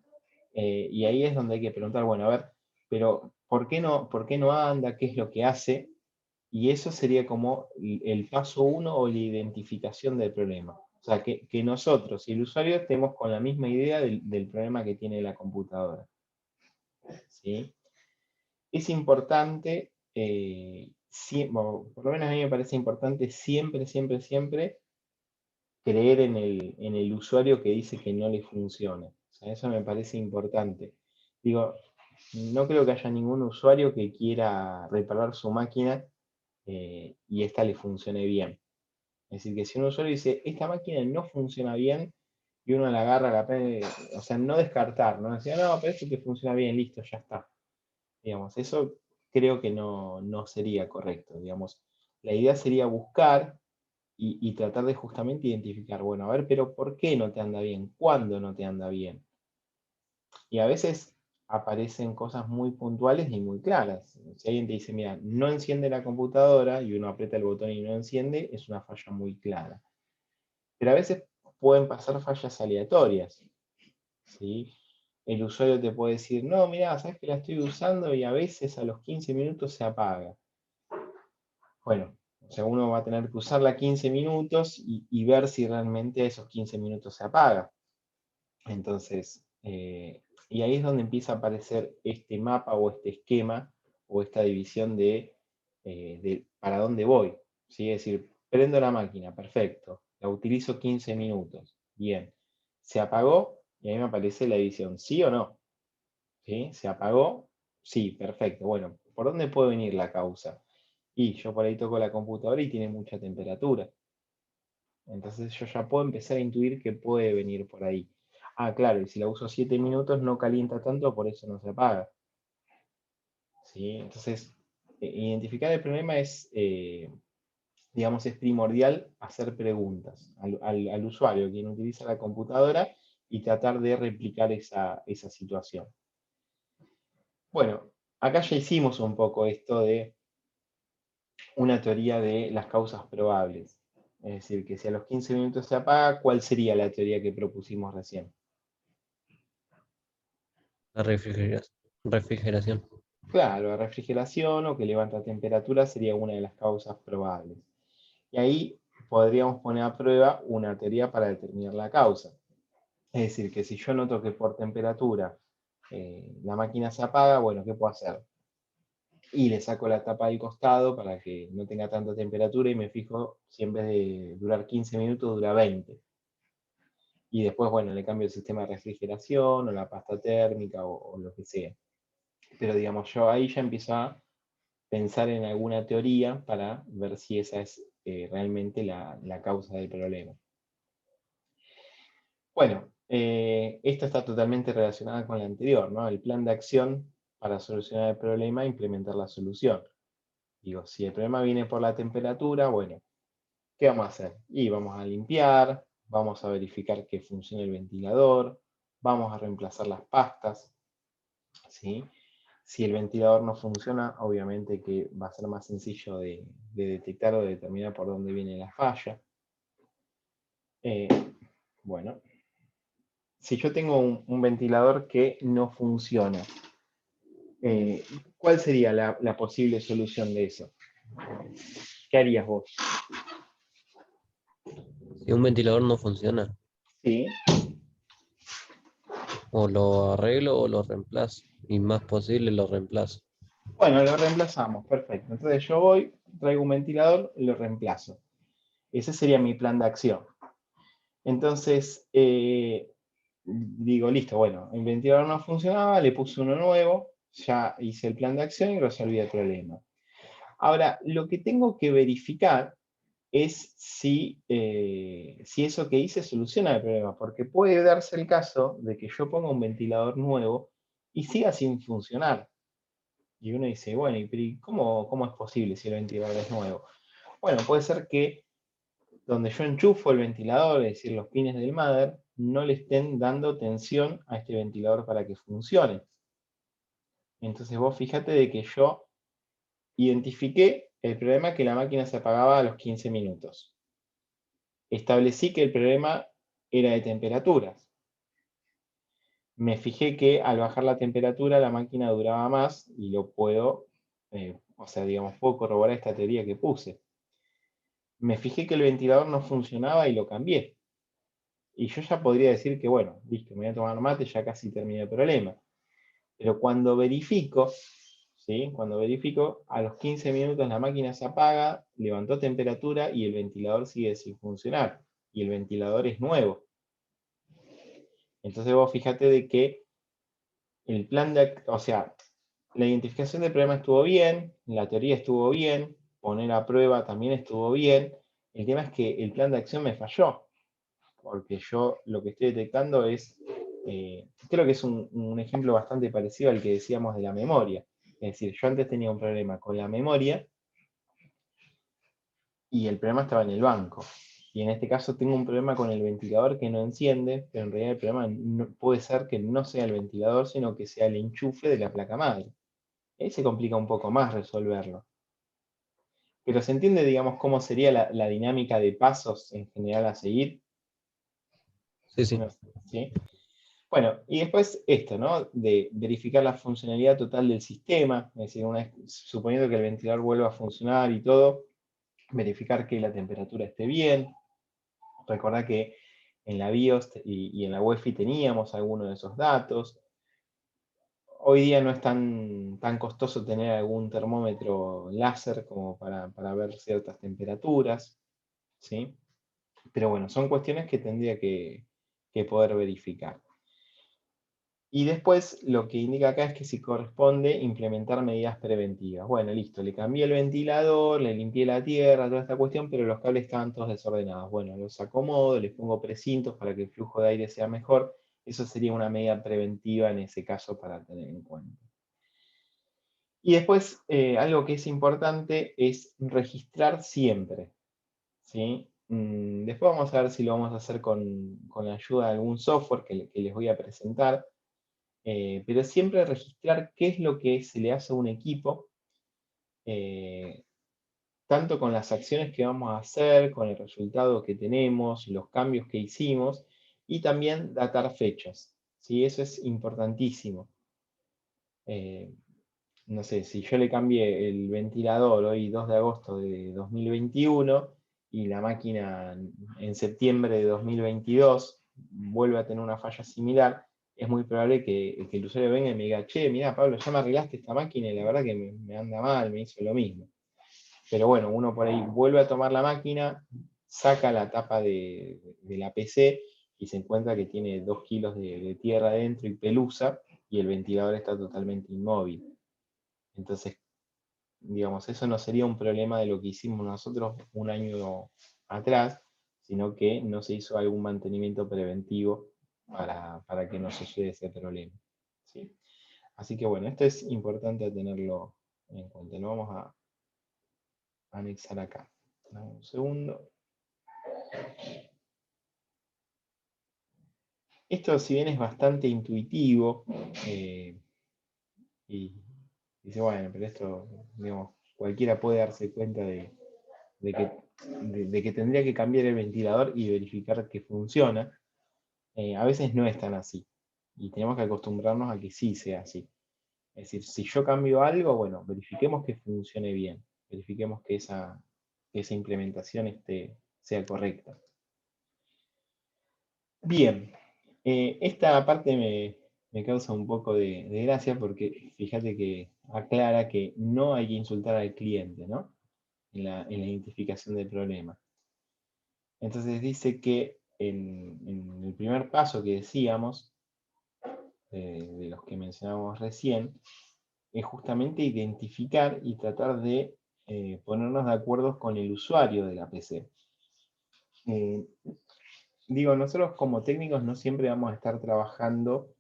y ahí es donde hay que preguntar, bueno, a ver, pero por qué no anda? ¿Qué es lo que hace? Y eso sería como el paso uno o la identificación del problema. O sea, que nosotros y el usuario estemos con la misma idea del problema que tiene la computadora. ¿Sí? Es importante, bueno, por lo menos a mí me parece importante siempre, siempre, siempre creer en el usuario que dice que no le funciona. O sea, eso me parece importante. Digo, no creo que haya ningún usuario que quiera reparar su máquina y esta le funcione bien. Es decir, que si un usuario dice, esta máquina no funciona bien, y uno la agarra, la prende, o sea, no descartar, no decir, no, pero esto te funciona bien, listo, ya está. Digamos, eso creo que no sería correcto, digamos. La idea sería buscar y tratar de justamente identificar, bueno, a ver, pero ¿por qué no te anda bien? ¿Cuándo no te anda bien? Y a veces aparecen cosas muy puntuales y muy claras. Si alguien te dice, mira, no enciende la computadora y uno aprieta el botón y no enciende, es una falla muy clara. Pero a veces pueden pasar fallas aleatorias, ¿sí? El usuario te puede decir, no, mira, sabes que la estoy usando y a veces a los 15 minutos se apaga. Bueno, o sea, uno va a tener que usarla 15 minutos y ver si realmente a esos 15 minutos se apaga. Entonces, y ahí es donde empieza a aparecer este mapa o este esquema o esta división de para dónde voy. ¿Sí? Es decir, prendo la máquina, perfecto, la utilizo 15 minutos, bien, se apagó y ahí me aparece la división, ¿sí o no? ¿Sí? ¿Se apagó? Sí, perfecto. Bueno, ¿por dónde puede venir la causa? Y yo por ahí toco la computadora y tiene mucha temperatura. Entonces yo ya puedo empezar a intuir que puede venir por ahí. Ah, claro, y si la uso 7 minutos no calienta tanto, por eso no se apaga. ¿Sí? Entonces, identificar el problema es, digamos, es primordial hacer preguntas al usuario, quien utiliza la computadora, y tratar de replicar esa situación. Bueno, acá ya hicimos un poco esto de una teoría de las causas probables. Es decir, que si a los 15 minutos se apaga, ¿cuál sería la teoría que propusimos recién? La refrigeración. Claro, la refrigeración o que levanta temperatura sería una de las causas probables. Y ahí podríamos poner a prueba una teoría para determinar la causa. Es decir, que si yo noto que por temperatura la máquina se apaga, bueno, ¿qué puedo hacer? Y le saco la tapa del costado para que no tenga tanta temperatura y me fijo si en vez de durar 15 minutos dura 20. Y después, bueno, le cambio el sistema de refrigeración o la pasta térmica o lo que sea. Pero digamos, yo ahí ya empiezo a pensar en alguna teoría para ver si esa es realmente la causa del problema. Bueno, esta está totalmente relacionada con la anterior, ¿no? El plan de acción para solucionar el problema e implementar la solución. Digo, si el problema viene por la temperatura, bueno, ¿qué vamos a hacer? Y vamos a limpiar, vamos a verificar que funcione el ventilador, vamos a reemplazar las pastas, ¿sí? Si el ventilador no funciona, obviamente que va a ser más sencillo de detectar o de determinar por dónde viene la falla. Eh, bueno, si yo tengo un ventilador que no funciona, ¿cuál sería la posible solución de eso? ¿Qué harías vos? Si un ventilador no funciona, Sí. o lo arreglo o lo reemplazo. Y más posible lo reemplazo. Bueno, lo reemplazamos, perfecto. Entonces yo voy, traigo un ventilador, lo reemplazo. Ese sería mi plan de acción. Entonces, digo, listo, bueno, el ventilador no funcionaba, le puse uno nuevo, ya hice el plan de acción y resolví el problema. Ahora, lo que tengo que verificar es si eso que hice soluciona el problema, porque puede darse el caso de que yo ponga un ventilador nuevo y siga sin funcionar. Y uno dice, bueno, ¿y cómo es posible si el ventilador es nuevo? Bueno, puede ser que donde yo enchufo el ventilador, es decir, los pines del mother, no le estén dando tensión a este ventilador para que funcione. Entonces vos fíjate de que yo identifiqué el problema que la máquina se apagaba a los 15 minutos. Establecí que el problema era de temperaturas. Me fijé que al bajar la temperatura la máquina duraba más y lo puedo, o sea, digamos, puedo corroborar esta teoría que puse. Me fijé que el ventilador no funcionaba y lo cambié. Y yo ya podría decir que, bueno, listo, me voy a tomar mate, ya casi terminé el problema. Pero cuando verifico, ¿sí? Cuando verifico, a los 15 minutos la máquina se apaga, levantó temperatura y el ventilador sigue sin funcionar. Y el ventilador es nuevo. Entonces vos fíjate de que el plan de, o sea, la identificación del problema estuvo bien, la teoría estuvo bien, poner a prueba también estuvo bien. El tema es que el plan de acción me falló, porque yo lo que estoy detectando es, creo que es un ejemplo bastante parecido al que decíamos de la memoria. Es decir, yo antes tenía un problema con la memoria y el problema estaba en el banco. Y en este caso tengo un problema con el ventilador que no enciende, pero en realidad el problema puede ser que no sea el ventilador, sino que sea el enchufe de la placa madre. Ahí se complica un poco más resolverlo. Pero se entiende, digamos, cómo sería la dinámica de pasos en general a seguir. Sí, sí. No sé, ¿sí? Bueno, y después esto, ¿no? De verificar la funcionalidad total del sistema, es decir, suponiendo que el ventilador vuelva a funcionar y todo, verificar que la temperatura esté bien. Recordar que en la BIOS y en la UEFI teníamos algunos de esos datos. Hoy día no es tan costoso tener algún termómetro láser como para ver ciertas temperaturas, ¿sí? Pero bueno, son cuestiones que tendría que poder verificar. Y después lo que indica acá es que si corresponde implementar medidas preventivas. Bueno, listo, le cambié el ventilador, le limpié la tierra, toda esta cuestión, pero los cables estaban todos desordenados. Bueno, los acomodo, les pongo precintos para que el flujo de aire sea mejor. Eso sería una medida preventiva en ese caso para tener en cuenta. Y después, algo que es importante es registrar siempre, ¿sí? Después vamos a ver si lo vamos a hacer con la ayuda de algún software que les voy a presentar. Pero siempre registrar qué es lo que se le hace a un equipo, eh, tanto con las acciones que vamos a hacer, con el resultado que tenemos, los cambios que hicimos, y también datar fechas. ¿Sí? Eso es importantísimo. Eh, no sé, si yo le cambié el ventilador hoy 2 de agosto de 2021 y la máquina en septiembre de 2022 vuelve a tener una falla similar, es muy probable que el usuario venga y me diga, che, mira Pablo, ya me arreglaste esta máquina y la verdad que me anda mal, me hizo lo mismo. Pero bueno, uno por ahí vuelve a tomar la máquina, saca la tapa de la PC y se encuentra que tiene 2 kilos de tierra adentro y pelusa y el ventilador está totalmente inmóvil. Entonces, digamos, eso no sería un problema de lo que hicimos nosotros un año atrás, sino que no se hizo algún mantenimiento preventivo para que no suceda ese problema. ¿Sí? Así que bueno, esto es importante tenerlo en cuenta. Lo vamos a anexar acá. Dame un segundo. Esto, si bien es bastante intuitivo, y dice, bueno, pero esto, digamos, cualquiera puede darse cuenta de que, de que tendría que cambiar el ventilador y verificar que funciona, a veces no es tan así. Y tenemos que acostumbrarnos a que sí sea así. Es decir, si yo cambio algo, bueno, verifiquemos que funcione bien. verifiquemos que esa implementación sea correcta. Bien, esta parte me causa un poco de gracia porque fíjate que aclara que no hay que insultar al cliente, ¿no? En la identificación del problema. Entonces dice que en el primer paso que decíamos, de los que mencionamos recién, es justamente identificar y tratar de ponernos de acuerdo con el usuario de la PC. Digo, nosotros como técnicos no siempre vamos a estar trabajando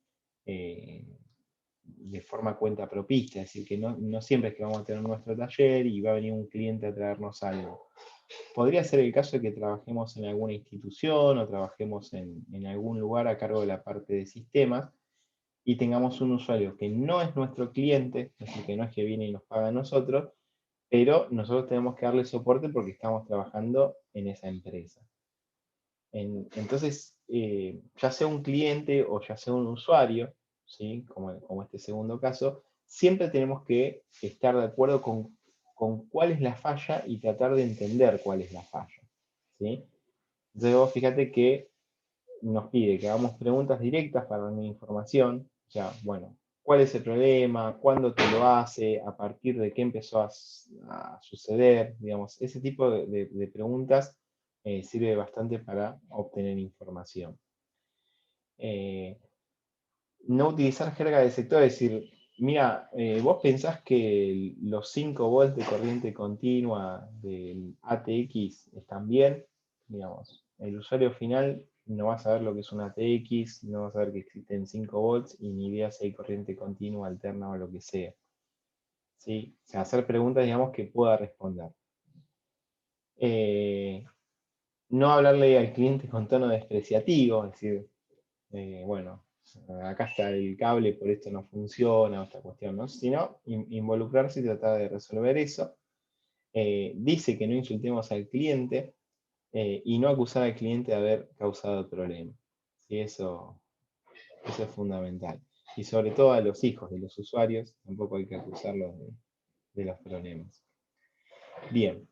de forma cuenta propista, es decir, que no siempre es que vamos a tener nuestro taller y va a venir un cliente a traernos algo. Podría ser el caso de que trabajemos en alguna institución o trabajemos en algún lugar a cargo de la parte de sistemas y tengamos un usuario que no es nuestro cliente, es decir, que no es que viene y nos paga a nosotros, pero nosotros tenemos que darle soporte porque estamos trabajando en esa empresa. Entonces, ya sea un cliente o ya sea un usuario, ¿sí? Como este segundo caso, siempre tenemos que estar de acuerdo con cuál es la falla y tratar de entender cuál es la falla, ¿sí? Entonces vos fíjate que nos pide que hagamos preguntas directas para darle información, o sea, bueno, ¿cuál es el problema? ¿Cuándo te lo hace? ¿A partir de qué empezó a suceder? Digamos, ese tipo de preguntas sirve bastante para obtener información. No utilizar jerga de sector, es decir, mira, vos pensás que los 5 volts de corriente continua del ATX están bien, digamos, el usuario final no va a saber lo que es un ATX, no va a saber que existen 5 volts y ni idea si hay corriente continua, alterna o lo que sea. ¿Sí? O sea, hacer preguntas, digamos, que pueda responder. No hablarle al cliente con tono despreciativo, es decir, bueno, acá está el cable, por esto no funciona, o esta cuestión, ¿no? Sino involucrarse y tratar de resolver eso. Dice que no insultemos al cliente y no acusar al cliente de haber causado el problema. ¿Sí? Eso es fundamental. Y sobre todo a los hijos de los usuarios, tampoco hay que acusarlos de los problemas. Bien.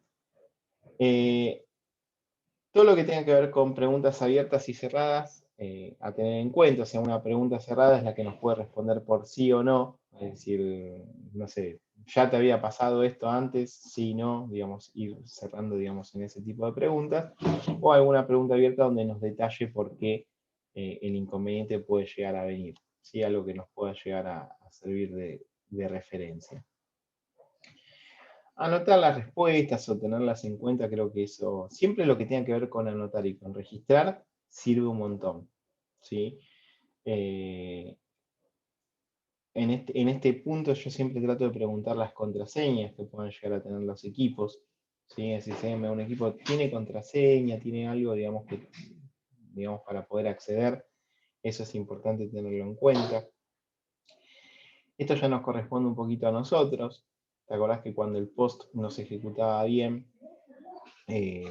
Todo lo que tenga que ver con preguntas abiertas y cerradas, a tener en cuenta, o sea, una pregunta cerrada es la que nos puede responder por sí o no, es decir, no sé, ya te había pasado esto antes, sí, no, digamos, ir cerrando, digamos, en ese tipo de preguntas, o alguna pregunta abierta donde nos detalle por qué el inconveniente puede llegar a venir, ¿sí? Algo que nos pueda llegar a servir de referencia. Anotar las respuestas o tenerlas en cuenta, creo que eso, siempre lo que tenga que ver con anotar y con registrar, sirve un montón. ¿Sí? En este punto yo siempre trato de preguntar las contraseñas que puedan llegar a tener los equipos. ¿Sí? Si un equipo tiene contraseña, tiene algo, digamos, para poder acceder, eso es importante tenerlo en cuenta. Esto ya nos corresponde un poquito a nosotros. ¿Te acordás que cuando el post no se ejecutaba bien,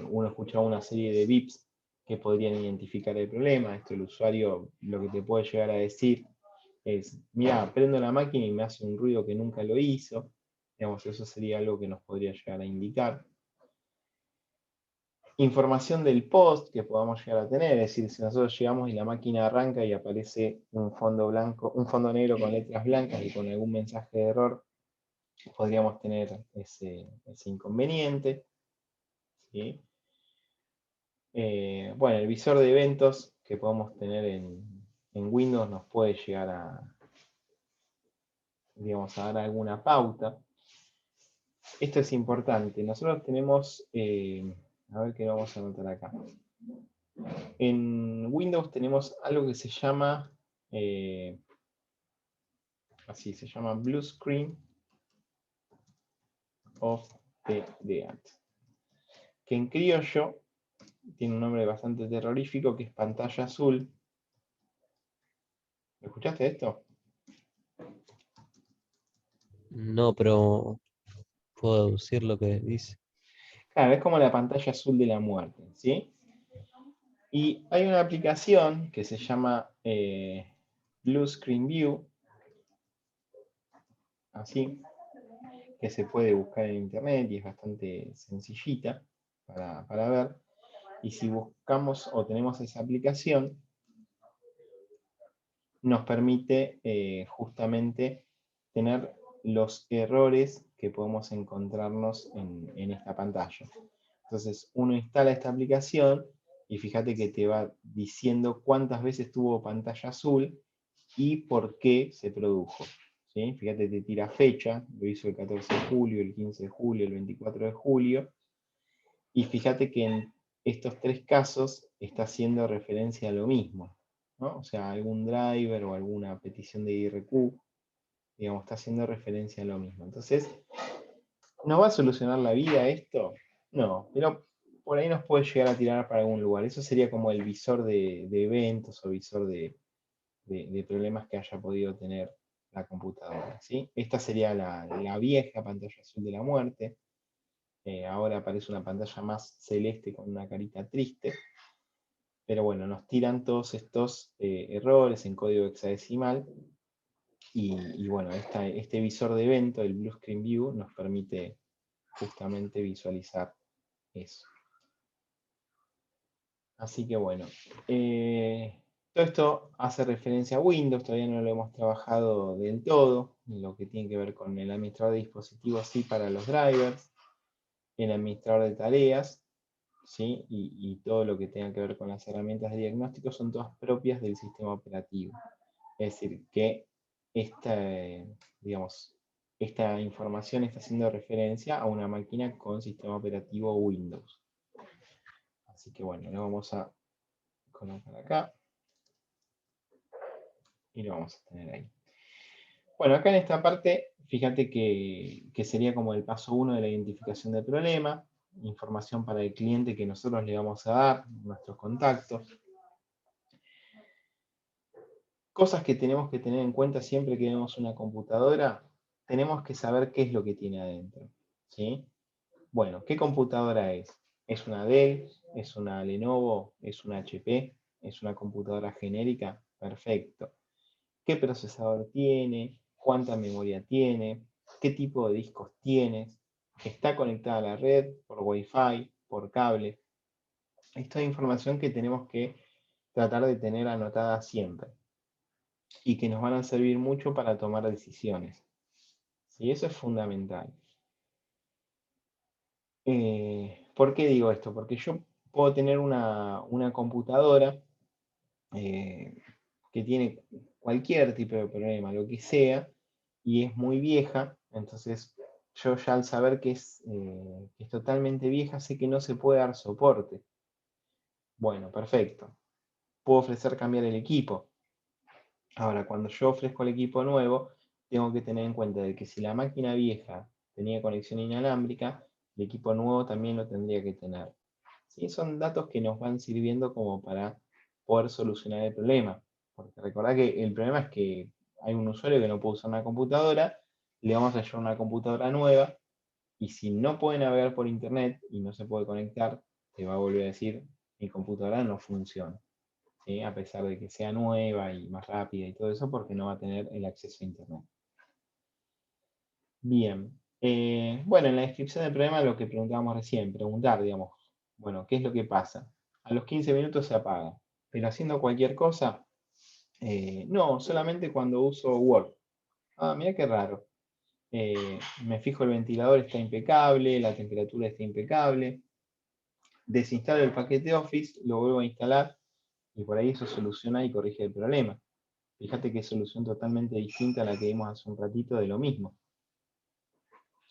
uno escuchaba una serie de bips que podrían identificar el problema? Esto el usuario lo que te puede llegar a decir es, mira, prendo la máquina y me hace un ruido que nunca lo hizo. Digamos, eso sería algo que nos podría llegar a indicar. Información del post que podamos llegar a tener, es decir, si nosotros llegamos y la máquina arranca y aparece un fondo blanco, un fondo negro con letras blancas y con algún mensaje de error, podríamos tener ese inconveniente. ¿Sí? Bueno, el visor de eventos que podemos tener en Windows nos puede llegar digamos, a dar alguna pauta. Esto es importante. Nosotros tenemos, a ver qué vamos a anotar acá. En Windows tenemos algo que se llama, así se llama Blue Screen of the DEAT, que en criollo tiene un nombre bastante terrorífico, que es pantalla azul. ¿Escuchaste esto? No, pero puedo deducir lo que dice. Claro, es como la pantalla azul de la muerte, ¿sí? Y hay una aplicación que se llama Blue Screen View, así, que se puede buscar en internet y es bastante sencillita para ver. Y si buscamos o tenemos esa aplicación, nos permite justamente tener los errores que podemos encontrarnos en esta pantalla. Entonces uno instala esta aplicación y fíjate que te va diciendo cuántas veces tuvo pantalla azul y por qué se produjo. ¿Sí? Fíjate, te tira fecha, lo hizo el 14 de julio, el 15 de julio, el 24 de julio, y fíjate que en estos tres casos está haciendo referencia a lo mismo, ¿no? O sea, algún driver o alguna petición de IRQ, digamos, está haciendo referencia a lo mismo. Entonces, ¿nos va a solucionar la vida esto? No, pero por ahí nos puede llegar a tirar para algún lugar. Eso sería como el visor de eventos o visor de problemas que haya podido tener la computadora, ¿sí? Esta sería la vieja pantalla azul de la muerte. Ahora aparece una pantalla más celeste con una carita triste. Pero bueno, nos tiran todos estos errores en código hexadecimal. Y bueno, este visor de evento, el Blue Screen View, nos permite justamente visualizar eso. Así que bueno, todo esto hace referencia a Windows, todavía no lo hemos trabajado del todo, lo que tiene que ver con el administrador de dispositivos, sí, para los drivers, el administrador de tareas, ¿sí? Y todo lo que tenga que ver con las herramientas de diagnóstico son todas propias del sistema operativo. Es decir, que esta, digamos, esta información está haciendo referencia a una máquina con sistema operativo Windows. Así que bueno, lo vamos a colocar acá y lo vamos a tener ahí. Bueno, acá en esta parte, fíjate que sería como el paso 1 de la identificación del problema, información para el cliente que nosotros le vamos a dar, nuestros contactos. Cosas que tenemos que tener en cuenta siempre que vemos una computadora, tenemos que saber qué es lo que tiene adentro, ¿sí? Bueno, ¿qué computadora es? ¿Es una Dell? ¿Es una Lenovo? ¿Es una HP? ¿Es una computadora genérica? Perfecto. ¿Qué procesador tiene? ¿Cuánta memoria tiene? ¿Qué tipo de discos tienes? ¿Está conectada a la red por Wi-Fi, por cable? Esto es información que tenemos que tratar de tener anotada siempre y que nos van a servir mucho para tomar decisiones. ¿Sí? Eso es fundamental. ¿Por qué digo esto? Porque yo puedo tener una computadora que tiene cualquier tipo de problema, lo que sea, y es muy vieja, entonces yo ya al saber que es totalmente vieja, sé que no se puede dar soporte. Bueno, perfecto. Puedo ofrecer cambiar el equipo. Ahora, cuando yo ofrezco el equipo nuevo, tengo que tener en cuenta de que si la máquina vieja tenía conexión inalámbrica, el equipo nuevo también lo tendría que tener. ¿Sí? Son datos que nos van sirviendo como para poder solucionar el problema. Porque recordad que el problema es que hay un usuario que no puede usar una computadora, le vamos a llevar una computadora nueva, y si no puede navegar por internet y no se puede conectar, te va a volver a decir, mi computadora no funciona. ¿Sí? A pesar de que sea nueva y más rápida y todo eso, porque no va a tener el acceso a internet. Bien. Bueno, en la descripción del problema lo que preguntábamos recién, preguntar, digamos, bueno, ¿qué es lo que pasa? A los 15 minutos se apaga, pero haciendo cualquier cosa, no, solamente cuando uso Word. Ah, mira qué raro. Me fijo el ventilador está impecable, la temperatura está impecable. Desinstalo el paquete Office, lo vuelvo a instalar y por ahí eso soluciona y corrige el problema. Fíjate que es solución totalmente distinta a la que vimos hace un ratito de lo mismo.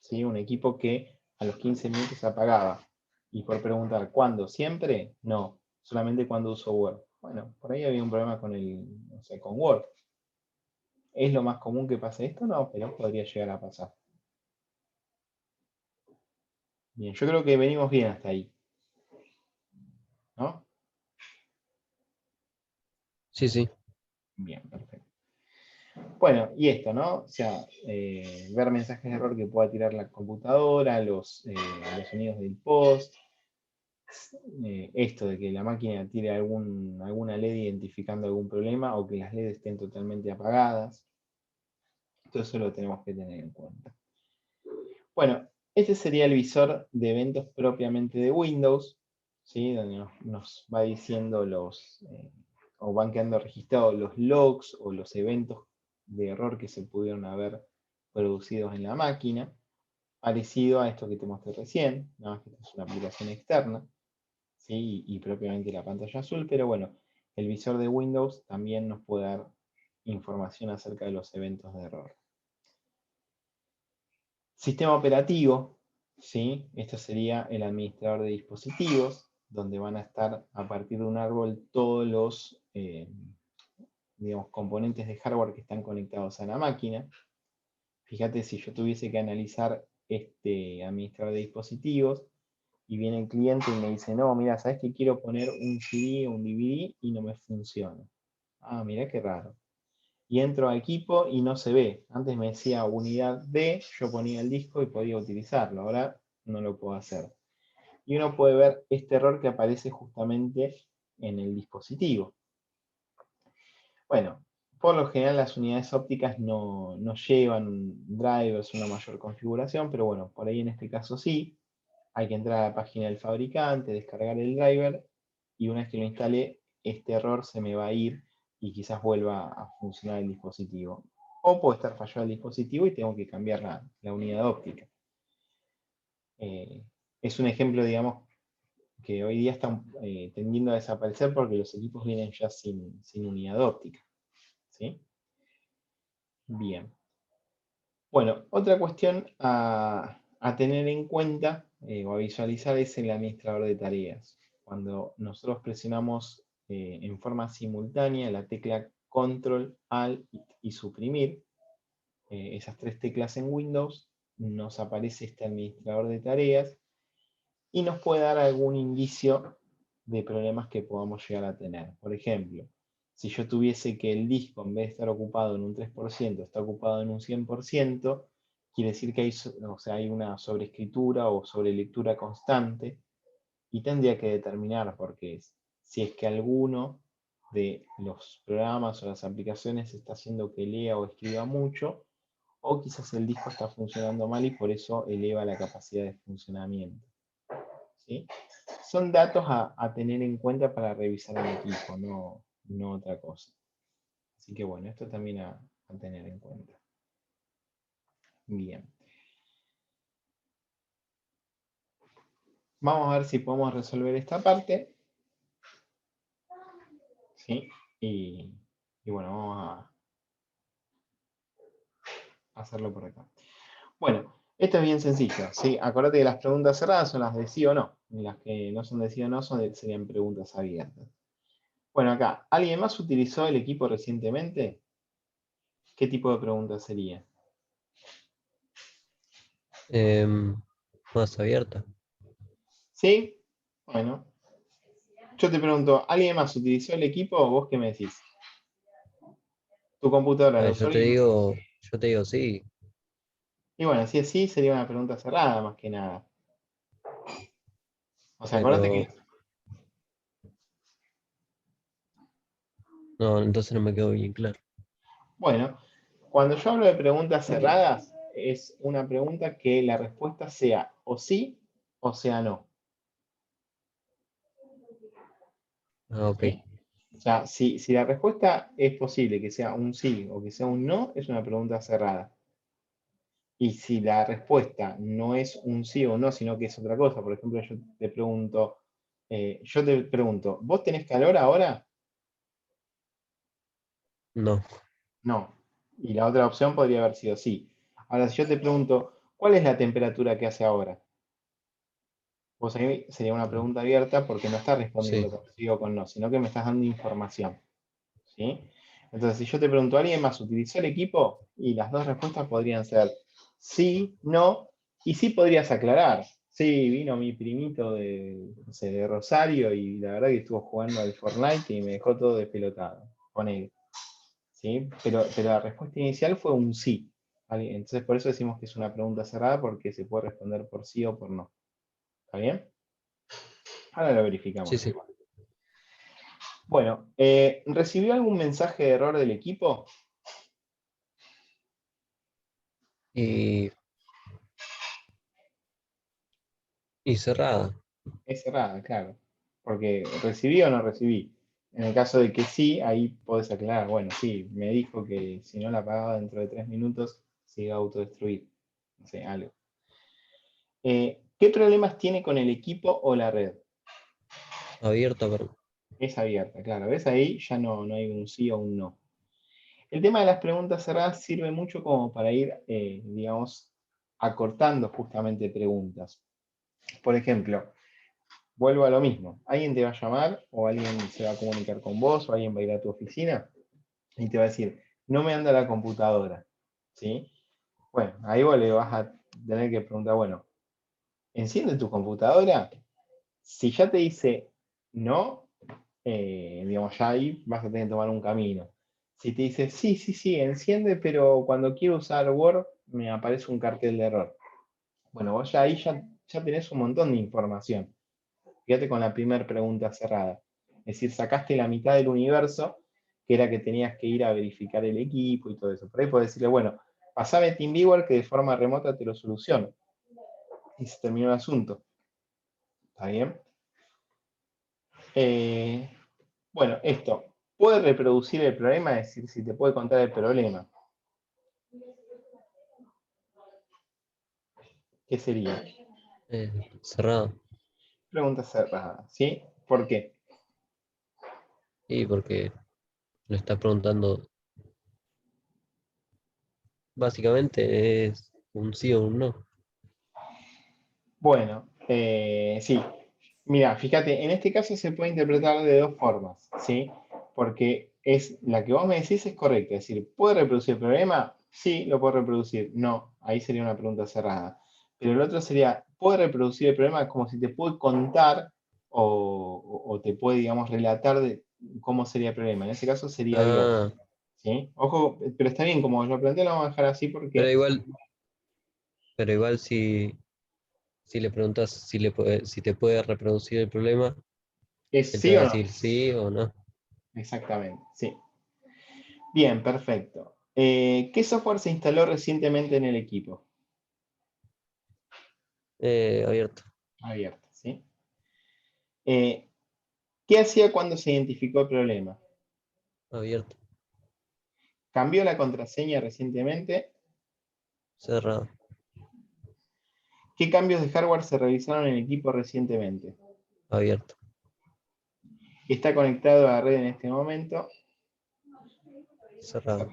¿Sí? Un equipo que a los 15 minutos se apagaba. Y por preguntar, ¿cuándo? ¿Siempre? No, solamente cuando uso Word. Bueno, por ahí había un problema con con Word. ¿Es lo más común que pase esto? No, pero podría llegar a pasar. Bien, yo creo que venimos bien hasta ahí, ¿no? Sí, sí. Bien, perfecto. Bueno, y esto, ¿no? O sea, ver mensajes de error que pueda tirar la computadora, los sonidos del post, esto de que la máquina tire alguna LED identificando algún problema o que las LED estén totalmente apagadas. Todo eso lo tenemos que tener en cuenta. Bueno, este sería el visor de eventos propiamente de Windows, ¿sí? Donde nos va diciendo o van quedando registrados los logs o los eventos de error que se pudieron haber producidos en la máquina, parecido a esto que te mostré recién, nada más que esta es una aplicación externa, ¿sí? Y propiamente la pantalla azul, pero bueno, el visor de Windows también nos puede dar información acerca de los eventos de error. Sistema operativo, ¿sí? Esto sería el administrador de dispositivos, donde van a estar a partir de un árbol todos los digamos, componentes de hardware que están conectados a la máquina. Fíjate, si yo tuviese que analizar este administrador de dispositivos y viene el cliente y me dice, no, mira, ¿sabes que quiero poner un CD o un DVD y no me funciona? Ah, mira qué raro. Y entro a equipo y no se ve. Antes me decía unidad D, yo ponía el disco y podía utilizarlo. Ahora no lo puedo hacer. Y uno puede ver este error que aparece justamente en el dispositivo. Bueno, por lo general las unidades ópticas no llevan drivers, una mayor configuración, pero bueno, por ahí en este caso sí. Hay que entrar a la página del fabricante, descargar el driver, y una vez que lo instale, este error se me va a ir y quizás vuelva a funcionar el dispositivo. O puede estar fallado el dispositivo y tengo que cambiar la unidad óptica. Es un ejemplo, digamos, que hoy día está tendiendo a desaparecer porque los equipos vienen ya sin unidad óptica. ¿Sí? Bien. Bueno, otra cuestión a tener en cuenta o a visualizar es el administrador de tareas. Cuando nosotros presionamos en forma simultánea la tecla Control, Alt y Suprimir, esas tres teclas en Windows, nos aparece este administrador de tareas y nos puede dar algún indicio de problemas que podamos llegar a tener. Por ejemplo, si yo tuviese que el disco, en vez de estar ocupado en un 3%, está ocupado en un 100%, quiere decir que hay una sobreescritura o sobrelectura constante, y tendría que determinar, porque si es que alguno de los programas o las aplicaciones está haciendo que lea o escriba mucho, o quizás el disco está funcionando mal y por eso eleva la capacidad de funcionamiento. ¿Sí? Son datos a tener en cuenta para revisar el equipo, no otra cosa. Así que bueno, esto también a tener en cuenta. Bien. Vamos a ver si podemos resolver esta parte. ¿Sí? Y bueno, vamos a hacerlo por acá. Bueno, esto es bien sencillo. ¿Sí? Acordate que las preguntas cerradas son las de sí o no. Y las que no son de sí o no serían preguntas abiertas. Bueno, acá, ¿alguien más utilizó el equipo recientemente? ¿Qué tipo de pregunta sería? Más abierta. ¿Sí? Bueno, yo te pregunto, ¿alguien más utilizó el equipo o vos qué me decís? ¿Tu computadora lo usó Yo te alguien más? digo, yo te digo sí, Y bueno, si es sí, sería una pregunta cerrada más que nada. O sea, acordate pero que... no, entonces no me quedó bien claro. Bueno, cuando yo hablo de preguntas cerradas, es una pregunta que la respuesta sea o sí o sea no. Ah, ok. ¿Sí? O sea, si la respuesta es posible que sea un sí o que sea un no, es una pregunta cerrada. Y si la respuesta no es un sí o no, sino que es otra cosa, por ejemplo, yo te pregunto, ¿vos tenés calor ahora? No. No. Y la otra opción podría haber sido sí. Ahora, si yo te pregunto, ¿cuál es la temperatura que hace ahora? Vos ahí sería una pregunta abierta porque no estás Sí. respondiendo con sí o con no, sino que me estás dando información. ¿Sí? Entonces, si yo te pregunto, ¿alguien más utilizó el equipo? Y las dos respuestas podrían ser sí, no, y sí podrías aclarar. Sí, vino mi primito no sé, de Rosario y la verdad que estuvo jugando al Fortnite y me dejó todo despelotado. Con él. ¿Sí? Pero la respuesta inicial fue un sí. ¿Vale? Entonces, por eso decimos que es una pregunta cerrada porque se puede responder por sí o por no. ¿Está bien? Ahora lo Sí, verificamos sí. igual. Bueno, ¿recibió algún mensaje de error del equipo? Y Y cerrada. Es cerrada, claro. Porque recibí o no recibí. En el caso de que sí, ahí podés aclarar, bueno, sí, me dijo que si no la pagaba dentro de 3 minutos, se iba a autodestruir. No sé, algo. ¿Qué problemas tiene con el equipo o la red? Abierta, pero. Es abierta, claro. ¿Ves? Ahí ya no hay un sí o un no. El tema de las preguntas cerradas sirve mucho como para ir, digamos, acortando justamente preguntas. Por ejemplo, vuelvo a lo mismo. Alguien te va a llamar o alguien se va a comunicar con vos o alguien va a ir a tu oficina y te va a decir, no me anda la computadora. ¿Sí? Bueno, ahí vos le vas a tener que preguntar, bueno, ¿enciende tu computadora? Si ya te dice no, digamos, ya ahí vas a tener que tomar un camino. Si te dice, sí, sí, sí, enciende, pero cuando quiero usar Word me aparece un cartel de error. Bueno, vos ya ahí ya tenés un montón de información. Fíjate con la primera pregunta cerrada. Es decir, sacaste la mitad del universo, que era que tenías que ir a verificar el equipo y todo eso. Por ahí podés decirle, bueno, pasame TeamViewer que de forma remota te lo soluciono. Y se terminó el asunto. ¿Está bien? Eh, bueno, esto puede reproducir el problema, es decir, si te puede contar el problema. ¿Qué sería? Cerrada. Pregunta cerrada, ¿sí? ¿Por qué? Y porque le está preguntando. Básicamente es un sí o un no. Bueno, sí. Mira, fíjate, en este caso se puede interpretar de dos formas, ¿sí? Porque es la que vos me decís es correcta, es decir, ¿puede reproducir el problema? Sí, lo puedo reproducir. No, ahí sería una pregunta cerrada. Pero el otro sería, ¿puede reproducir el problema? Como si te puede contar o te puede, digamos, relatar de cómo sería el problema. En ese caso sería abierto, Ah, ¿sí? Ojo, pero está bien, como lo planteé, lo vamos a dejar así pero porque igual, pero igual si le preguntas si te puede reproducir el problema, es él te sí va a o no. decir sí o no. Exactamente, sí. Bien, perfecto. ¿Qué software se instaló recientemente en el equipo? Abierto, Abierto, ¿sí? Eh, ¿Qué hacía cuando se identificó el problema? abierto, ¿Cambió la contraseña recientemente? cerrado, ¿Qué cambios de hardware se realizaron en el equipo recientemente? abierto, ¿Está conectado a la red en este momento? cerrado. Cerrado.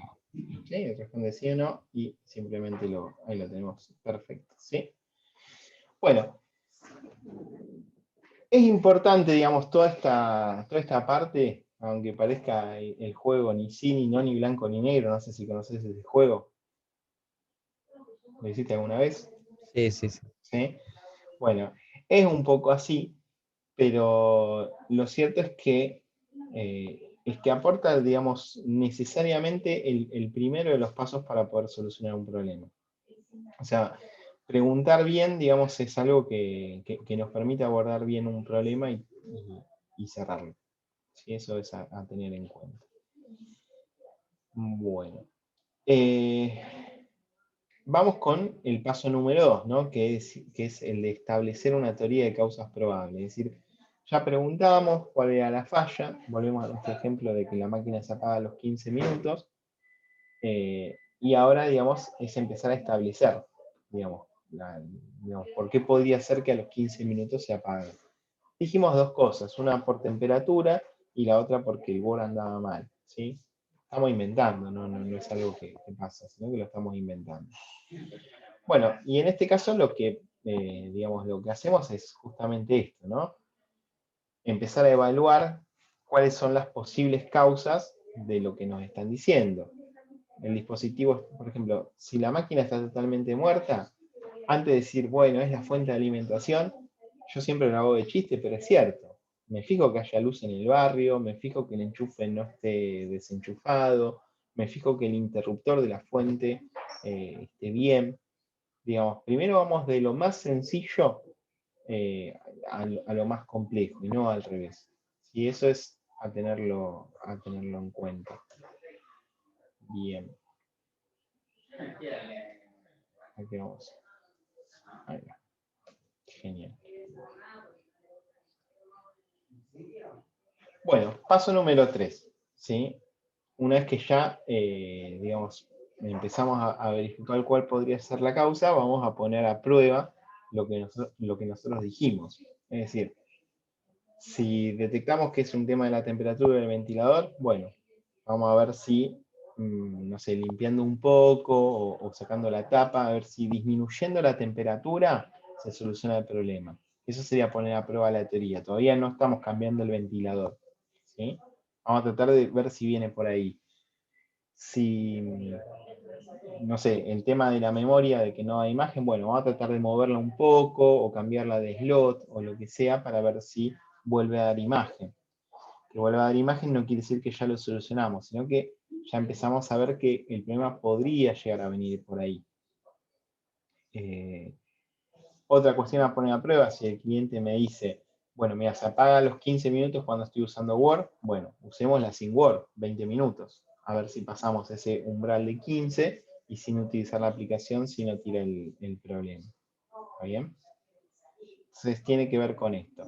¿Sí? Responde sí o no y simplemente ahí lo tenemos. Perfecto, ¿sí? Bueno, es importante, digamos, toda esta parte, aunque parezca el juego ni sí, ni no, ni blanco, ni negro, no sé si conoces ese juego, ¿lo hiciste alguna vez? Sí, sí, sí. ¿Sí? Bueno, es un poco así, pero lo cierto es que aporta, digamos, necesariamente el primero de los pasos para poder solucionar un problema. O sea, preguntar bien, digamos, es algo que nos permite abordar bien un problema y cerrarlo. ¿Sí? Eso es a tener en cuenta. Bueno. eh, Vamos con el paso número 2, ¿no? Que es el de establecer una teoría de causas probables. Es decir, ya preguntábamos cuál era la falla, volvemos a nuestro ejemplo de que la máquina se apaga a los 15 minutos, y ahora, digamos, es empezar a establecer, digamos, digamos, por qué podría ser que a los 15 minutos se apague. Dijimos dos cosas, una por temperatura y la otra porque el bor andaba mal, ¿sí? Estamos inventando, no es algo que pasa, sino que lo estamos inventando. Bueno, y en este caso digamos, lo que hacemos es justamente esto, ¿no? Empezar a evaluar cuáles son las posibles causas de lo que nos están diciendo. El dispositivo, por ejemplo, si la máquina está totalmente muerta, antes de decir, bueno, es la fuente de alimentación, yo siempre lo hago de chiste, pero es cierto. Me fijo que haya luz en el barrio, me fijo que el enchufe no esté desenchufado, me fijo que el interruptor de la fuente esté bien. Digamos, primero vamos de lo más sencillo a lo más complejo y no al revés. Y eso es a tenerlo en cuenta. Bien, aquí vamos. Ahí va. Genial. Bueno, paso número 3, ¿sí? Una vez que ya, digamos, empezamos a verificar cuál podría ser la causa, vamos a poner a prueba lo que nosotros dijimos. Es decir, si detectamos que es un tema de la temperatura del ventilador, bueno, vamos a ver si, no sé, limpiando un poco o sacando la tapa, a ver si disminuyendo la temperatura se soluciona el problema. Eso sería poner a prueba la teoría. Todavía no estamos cambiando el ventilador, ¿sí? Vamos a tratar de ver si viene por ahí. Si, no sé, el tema de la memoria, de que no hay imagen, bueno, vamos a tratar de moverla un poco o cambiarla de slot o lo que sea para ver si vuelve a dar imagen. Que vuelva a dar imagen no quiere decir que ya lo solucionamos, sino que ya empezamos a ver que el problema podría llegar a venir por ahí. Otra cuestión a poner a prueba, si el cliente me dice, bueno, mira, se apaga a los 15 minutos cuando estoy usando Word, bueno, usémosla sin Word, 20 minutos, a ver si pasamos ese umbral de 15 y sin utilizar la aplicación, si no tira el problema. ¿Está bien? Entonces tiene que ver con esto.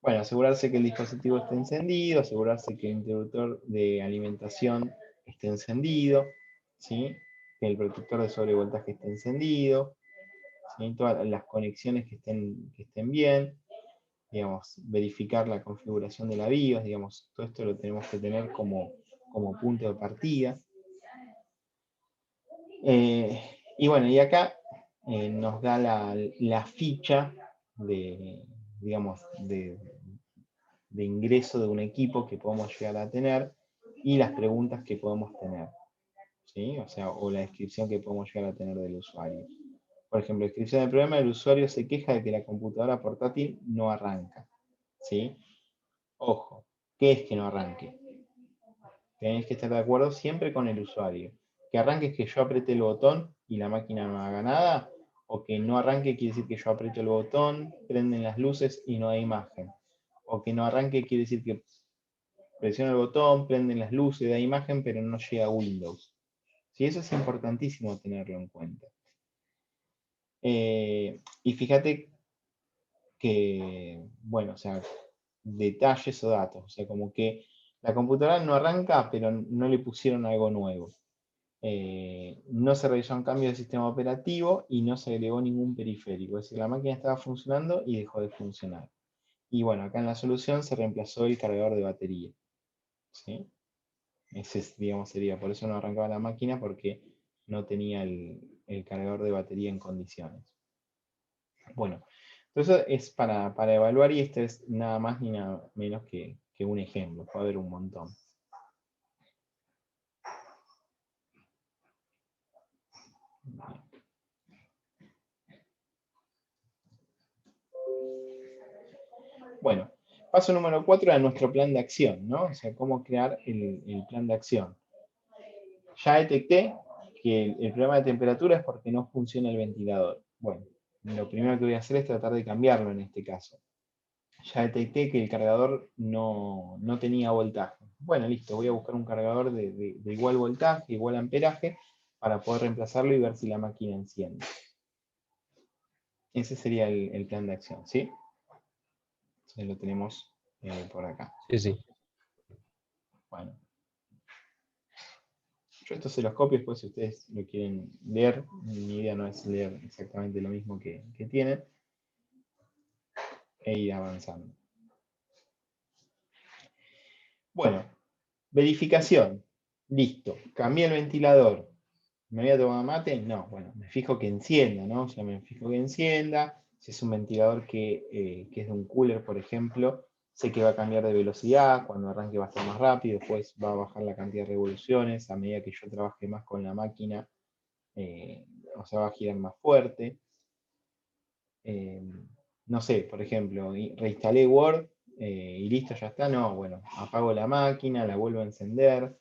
Bueno, asegurarse que el dispositivo esté encendido, asegurarse que el interruptor de alimentación esté encendido, ¿sí? Que el protector de sobrevoltaje esté encendido, ¿sí? Todas las conexiones que estén bien, digamos, verificar la configuración de la BIOS, digamos, todo esto lo tenemos que tener como punto de partida. Y bueno, y acá nos da la ficha de, digamos, de ingreso de un equipo que podemos llegar a tener y las preguntas que podemos tener, ¿sí? O sea, o la descripción que podemos llegar a tener del usuario. Por ejemplo, descripción del problema, el usuario se queja de que la computadora portátil no arranca, ¿sí? Ojo, ¿qué es que no arranque? Tenéis que estar de acuerdo siempre con el usuario. Que arranque es que yo apriete el botón y la máquina no haga nada, o que no arranque quiere decir que yo aprieto el botón, prenden las luces y no hay imagen. O que no arranque quiere decir que presiono el botón, prenden las luces, da imagen, pero no llega a Windows. ¿Sí? Eso es importantísimo tenerlo en cuenta. Y fíjate que, bueno, o sea, detalles o datos, o sea, como que la computadora no arranca, pero no le pusieron algo nuevo. No se realizó un cambio de sistema operativo y no se agregó ningún periférico, es decir, la máquina estaba funcionando y dejó de funcionar. Y bueno, acá en la solución se reemplazó el cargador de batería, ¿sí? Ese, digamos, sería, por eso no arrancaba la máquina, porque no tenía el cargador de batería en condiciones. Bueno, entonces es para evaluar, y este es nada más ni nada menos que un ejemplo, puede haber un montón. Bueno, paso número 4 de nuestro plan de acción, ¿no? O sea, cómo crear el plan de acción. Ya detecté que el problema de temperatura es porque no funciona el ventilador. Bueno, lo primero que voy a hacer es tratar de cambiarlo en este caso. Ya detecté que el cargador no tenía voltaje. Bueno, listo, voy a buscar un cargador de igual voltaje, igual amperaje, para poder reemplazarlo y ver si la máquina enciende. Ese sería el plan de acción, ¿sí? Entonces lo tenemos por acá. Sí, sí. Bueno. Yo esto se los copio después si ustedes lo quieren leer. Mi idea no es leer exactamente lo mismo que tienen. E ir avanzando. Bueno, verificación. Listo. Cambié el ventilador. ¿Me voy a tomar mate? No, bueno, me fijo que encienda, ¿no? O sea, me fijo que encienda. Si es un ventilador que es de un cooler, por ejemplo, sé que va a cambiar de velocidad. Cuando arranque va a estar más rápido. Después va a bajar la cantidad de revoluciones. A medida que yo trabaje más con la máquina, o sea, va a girar más fuerte. No sé, por ejemplo, reinstalé Word y listo, ya está. No, bueno, apago la máquina, la vuelvo a encender.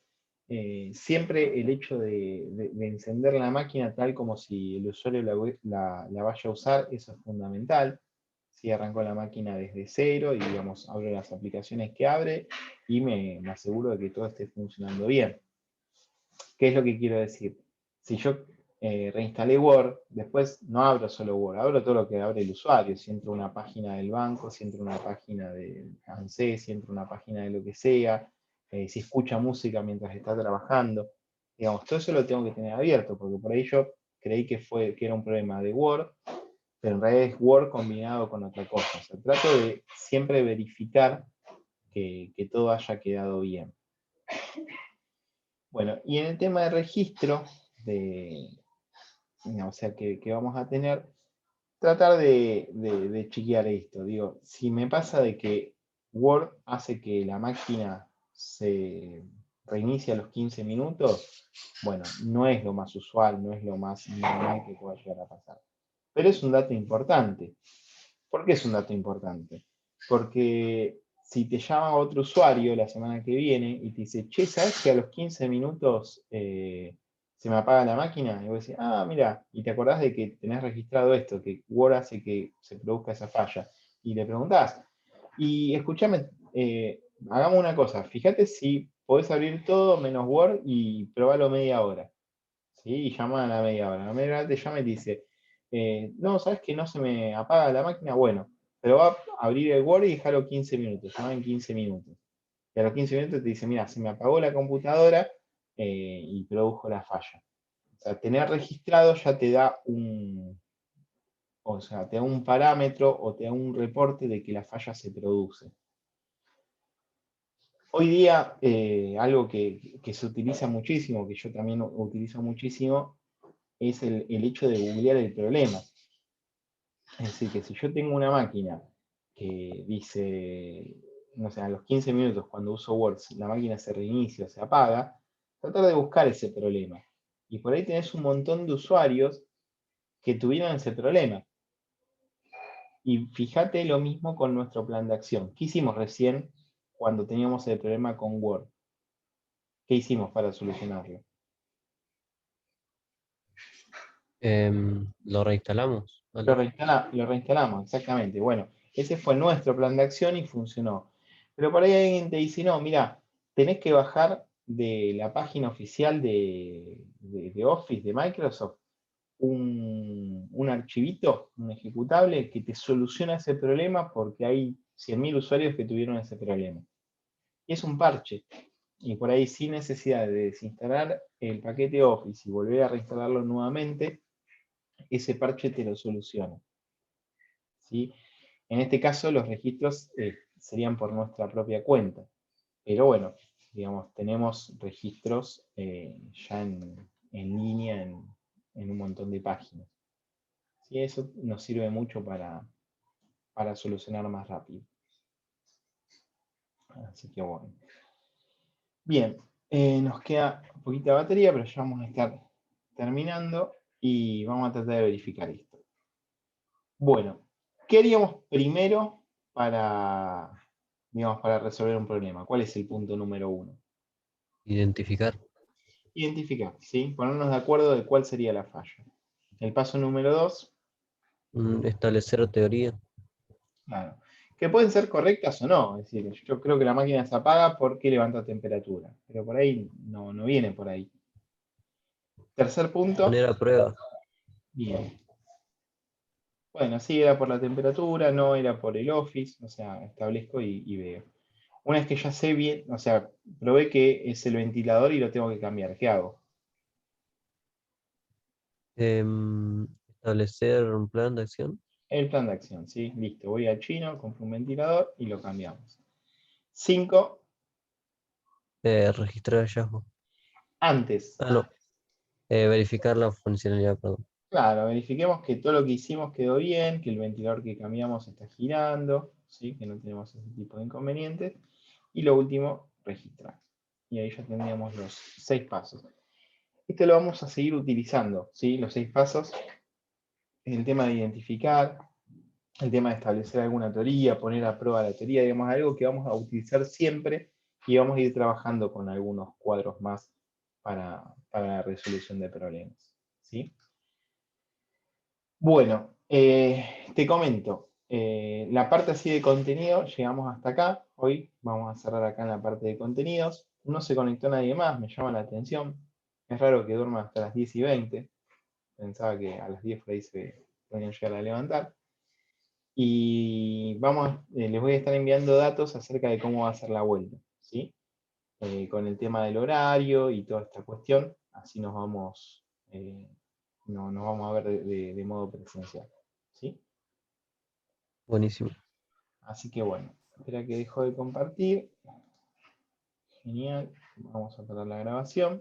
Siempre el hecho de encender la máquina tal como si el usuario la vaya a usar, eso es fundamental. Si arranco la máquina desde cero y, digamos, abro las aplicaciones que abre y me aseguro de que todo esté funcionando bien. ¿Qué es lo que quiero decir? Si yo reinstalé Word, después no abro solo Word, abro todo lo que abre el usuario. Si entro a una página del banco, si entro a una página del ANSES, si entro a una página de lo que sea, si escucha música mientras está trabajando. Digamos, todo eso lo tengo que tener abierto, porque por ahí yo creí que era un problema de Word, pero en realidad es Word combinado con otra cosa. O sea, trato de siempre verificar que todo haya quedado bien. Bueno, y en el tema de registro, o sea, que vamos a tener, tratar de chequear esto. Digo, si me pasa de que Word hace que la máquina se reinicie a los 15 minutos, bueno, no es lo más usual, no es lo más normal que pueda llegar a pasar. Pero es un dato importante. ¿Por qué es un dato importante? Porque si te llama otro usuario la semana que viene y te dice, che, ¿sabes que a los 15 minutos se me apaga la máquina? Y vos decís, ah, mira, y te acordás de que tenés registrado esto, que Word hace que se produzca esa falla. Y le preguntás, y escúchame, hagamos una cosa, fíjate si podés abrir todo menos Word y probalo media hora. ¿Sí? Y llama a la media hora. A la media hora te llama y te dice, no, ¿sabes que no se me apaga la máquina? Bueno, pero va a abrir el Word y dejarlo 15 minutos, llama en 15 minutos. Y a los 15 minutos te dice, mira, se me apagó la computadora y produjo la falla. O sea, tener registrado ya te da o sea, te da un parámetro o te da un reporte de que la falla se produce. Hoy día, algo que se utiliza muchísimo, que yo también utilizo muchísimo, es el hecho de googlear el problema. Es decir, que si yo tengo una máquina que dice, no sé, a los 15 minutos cuando uso Word, la máquina se reinicia o se apaga, tratar de buscar ese problema. Y por ahí tenés un montón de usuarios que tuvieron ese problema. Y fíjate lo mismo con nuestro plan de acción. ¿Qué hicimos recién cuando teníamos el problema con Word? ¿Qué hicimos para solucionarlo? Lo reinstalamos, Lo, ¿vale? lo reinstalamos, exactamente. Bueno, ese fue nuestro plan de acción y funcionó. Pero por ahí alguien te dice, no, mira, tenés que bajar de la página oficial de Office, de Microsoft, un archivito, un ejecutable que te soluciona ese problema porque hay 100.000 usuarios que tuvieron ese problema. Y es un parche. Y por ahí sin necesidad de desinstalar el paquete Office y volver a reinstalarlo nuevamente, ese parche te lo soluciona. ¿Sí? En este caso los registros serían por nuestra propia cuenta. Pero bueno, digamos, tenemos registros ya en línea en un montón de páginas. ¿Sí? Eso nos sirve mucho para solucionar más rápido. Así que bueno. Bien, nos queda un poquita de batería, pero ya vamos a estar terminando y vamos a tratar de verificar esto. Bueno, ¿qué haríamos primero para, digamos, para resolver un problema? ¿Cuál es el punto número 1? Identificar. Identificar, ¿sí? Ponernos de acuerdo de cuál sería la falla. El paso número 2, Establecer teoría. claro, que pueden ser correctas o no. Es decir, yo creo que la máquina se apaga porque levanta temperatura, pero por ahí no viene por ahí. Tercer punto, Poner a prueba. bien. Bueno, sí, era por la temperatura, no era por el Office, o sea, establezco y veo. Una vez que ya sé bien, o sea, probé que es el ventilador y lo tengo que cambiar, ¿qué hago? Establecer un plan de acción. El plan de acción, ¿sí? Listo, voy al chino, compro un ventilador y lo cambiamos. 5, Registrar hallazgo. antes. Ah, no. Verificar la funcionalidad, perdón. Claro, verifiquemos que todo lo que hicimos quedó bien, que el ventilador que cambiamos está girando, ¿sí? Que no tenemos ese tipo de inconvenientes. Y lo último, registrar. Y ahí ya tendríamos los 6 pasos. Esto lo vamos a seguir utilizando, ¿sí? Los 6 pasos. El tema de identificar, el tema de establecer alguna teoría, poner a prueba la teoría, digamos, algo que vamos a utilizar siempre y vamos a ir trabajando con algunos cuadros más para la resolución de problemas, ¿sí? Bueno, te comento, la parte así de contenido, llegamos hasta acá, hoy vamos a cerrar acá en la parte de contenidos, no se conectó nadie más, me llama la atención, es raro que duerma hasta las 10:20, pensaba que a las 10 por ahí se podrían llegar a levantar. Y les voy a estar enviando datos acerca de cómo va a ser la vuelta, ¿sí? Con el tema del horario y toda esta cuestión, así nos vamos a ver de modo presencial, ¿sí? Buenísimo. Así que bueno, espera que dejo de compartir. Genial, vamos a parar la grabación.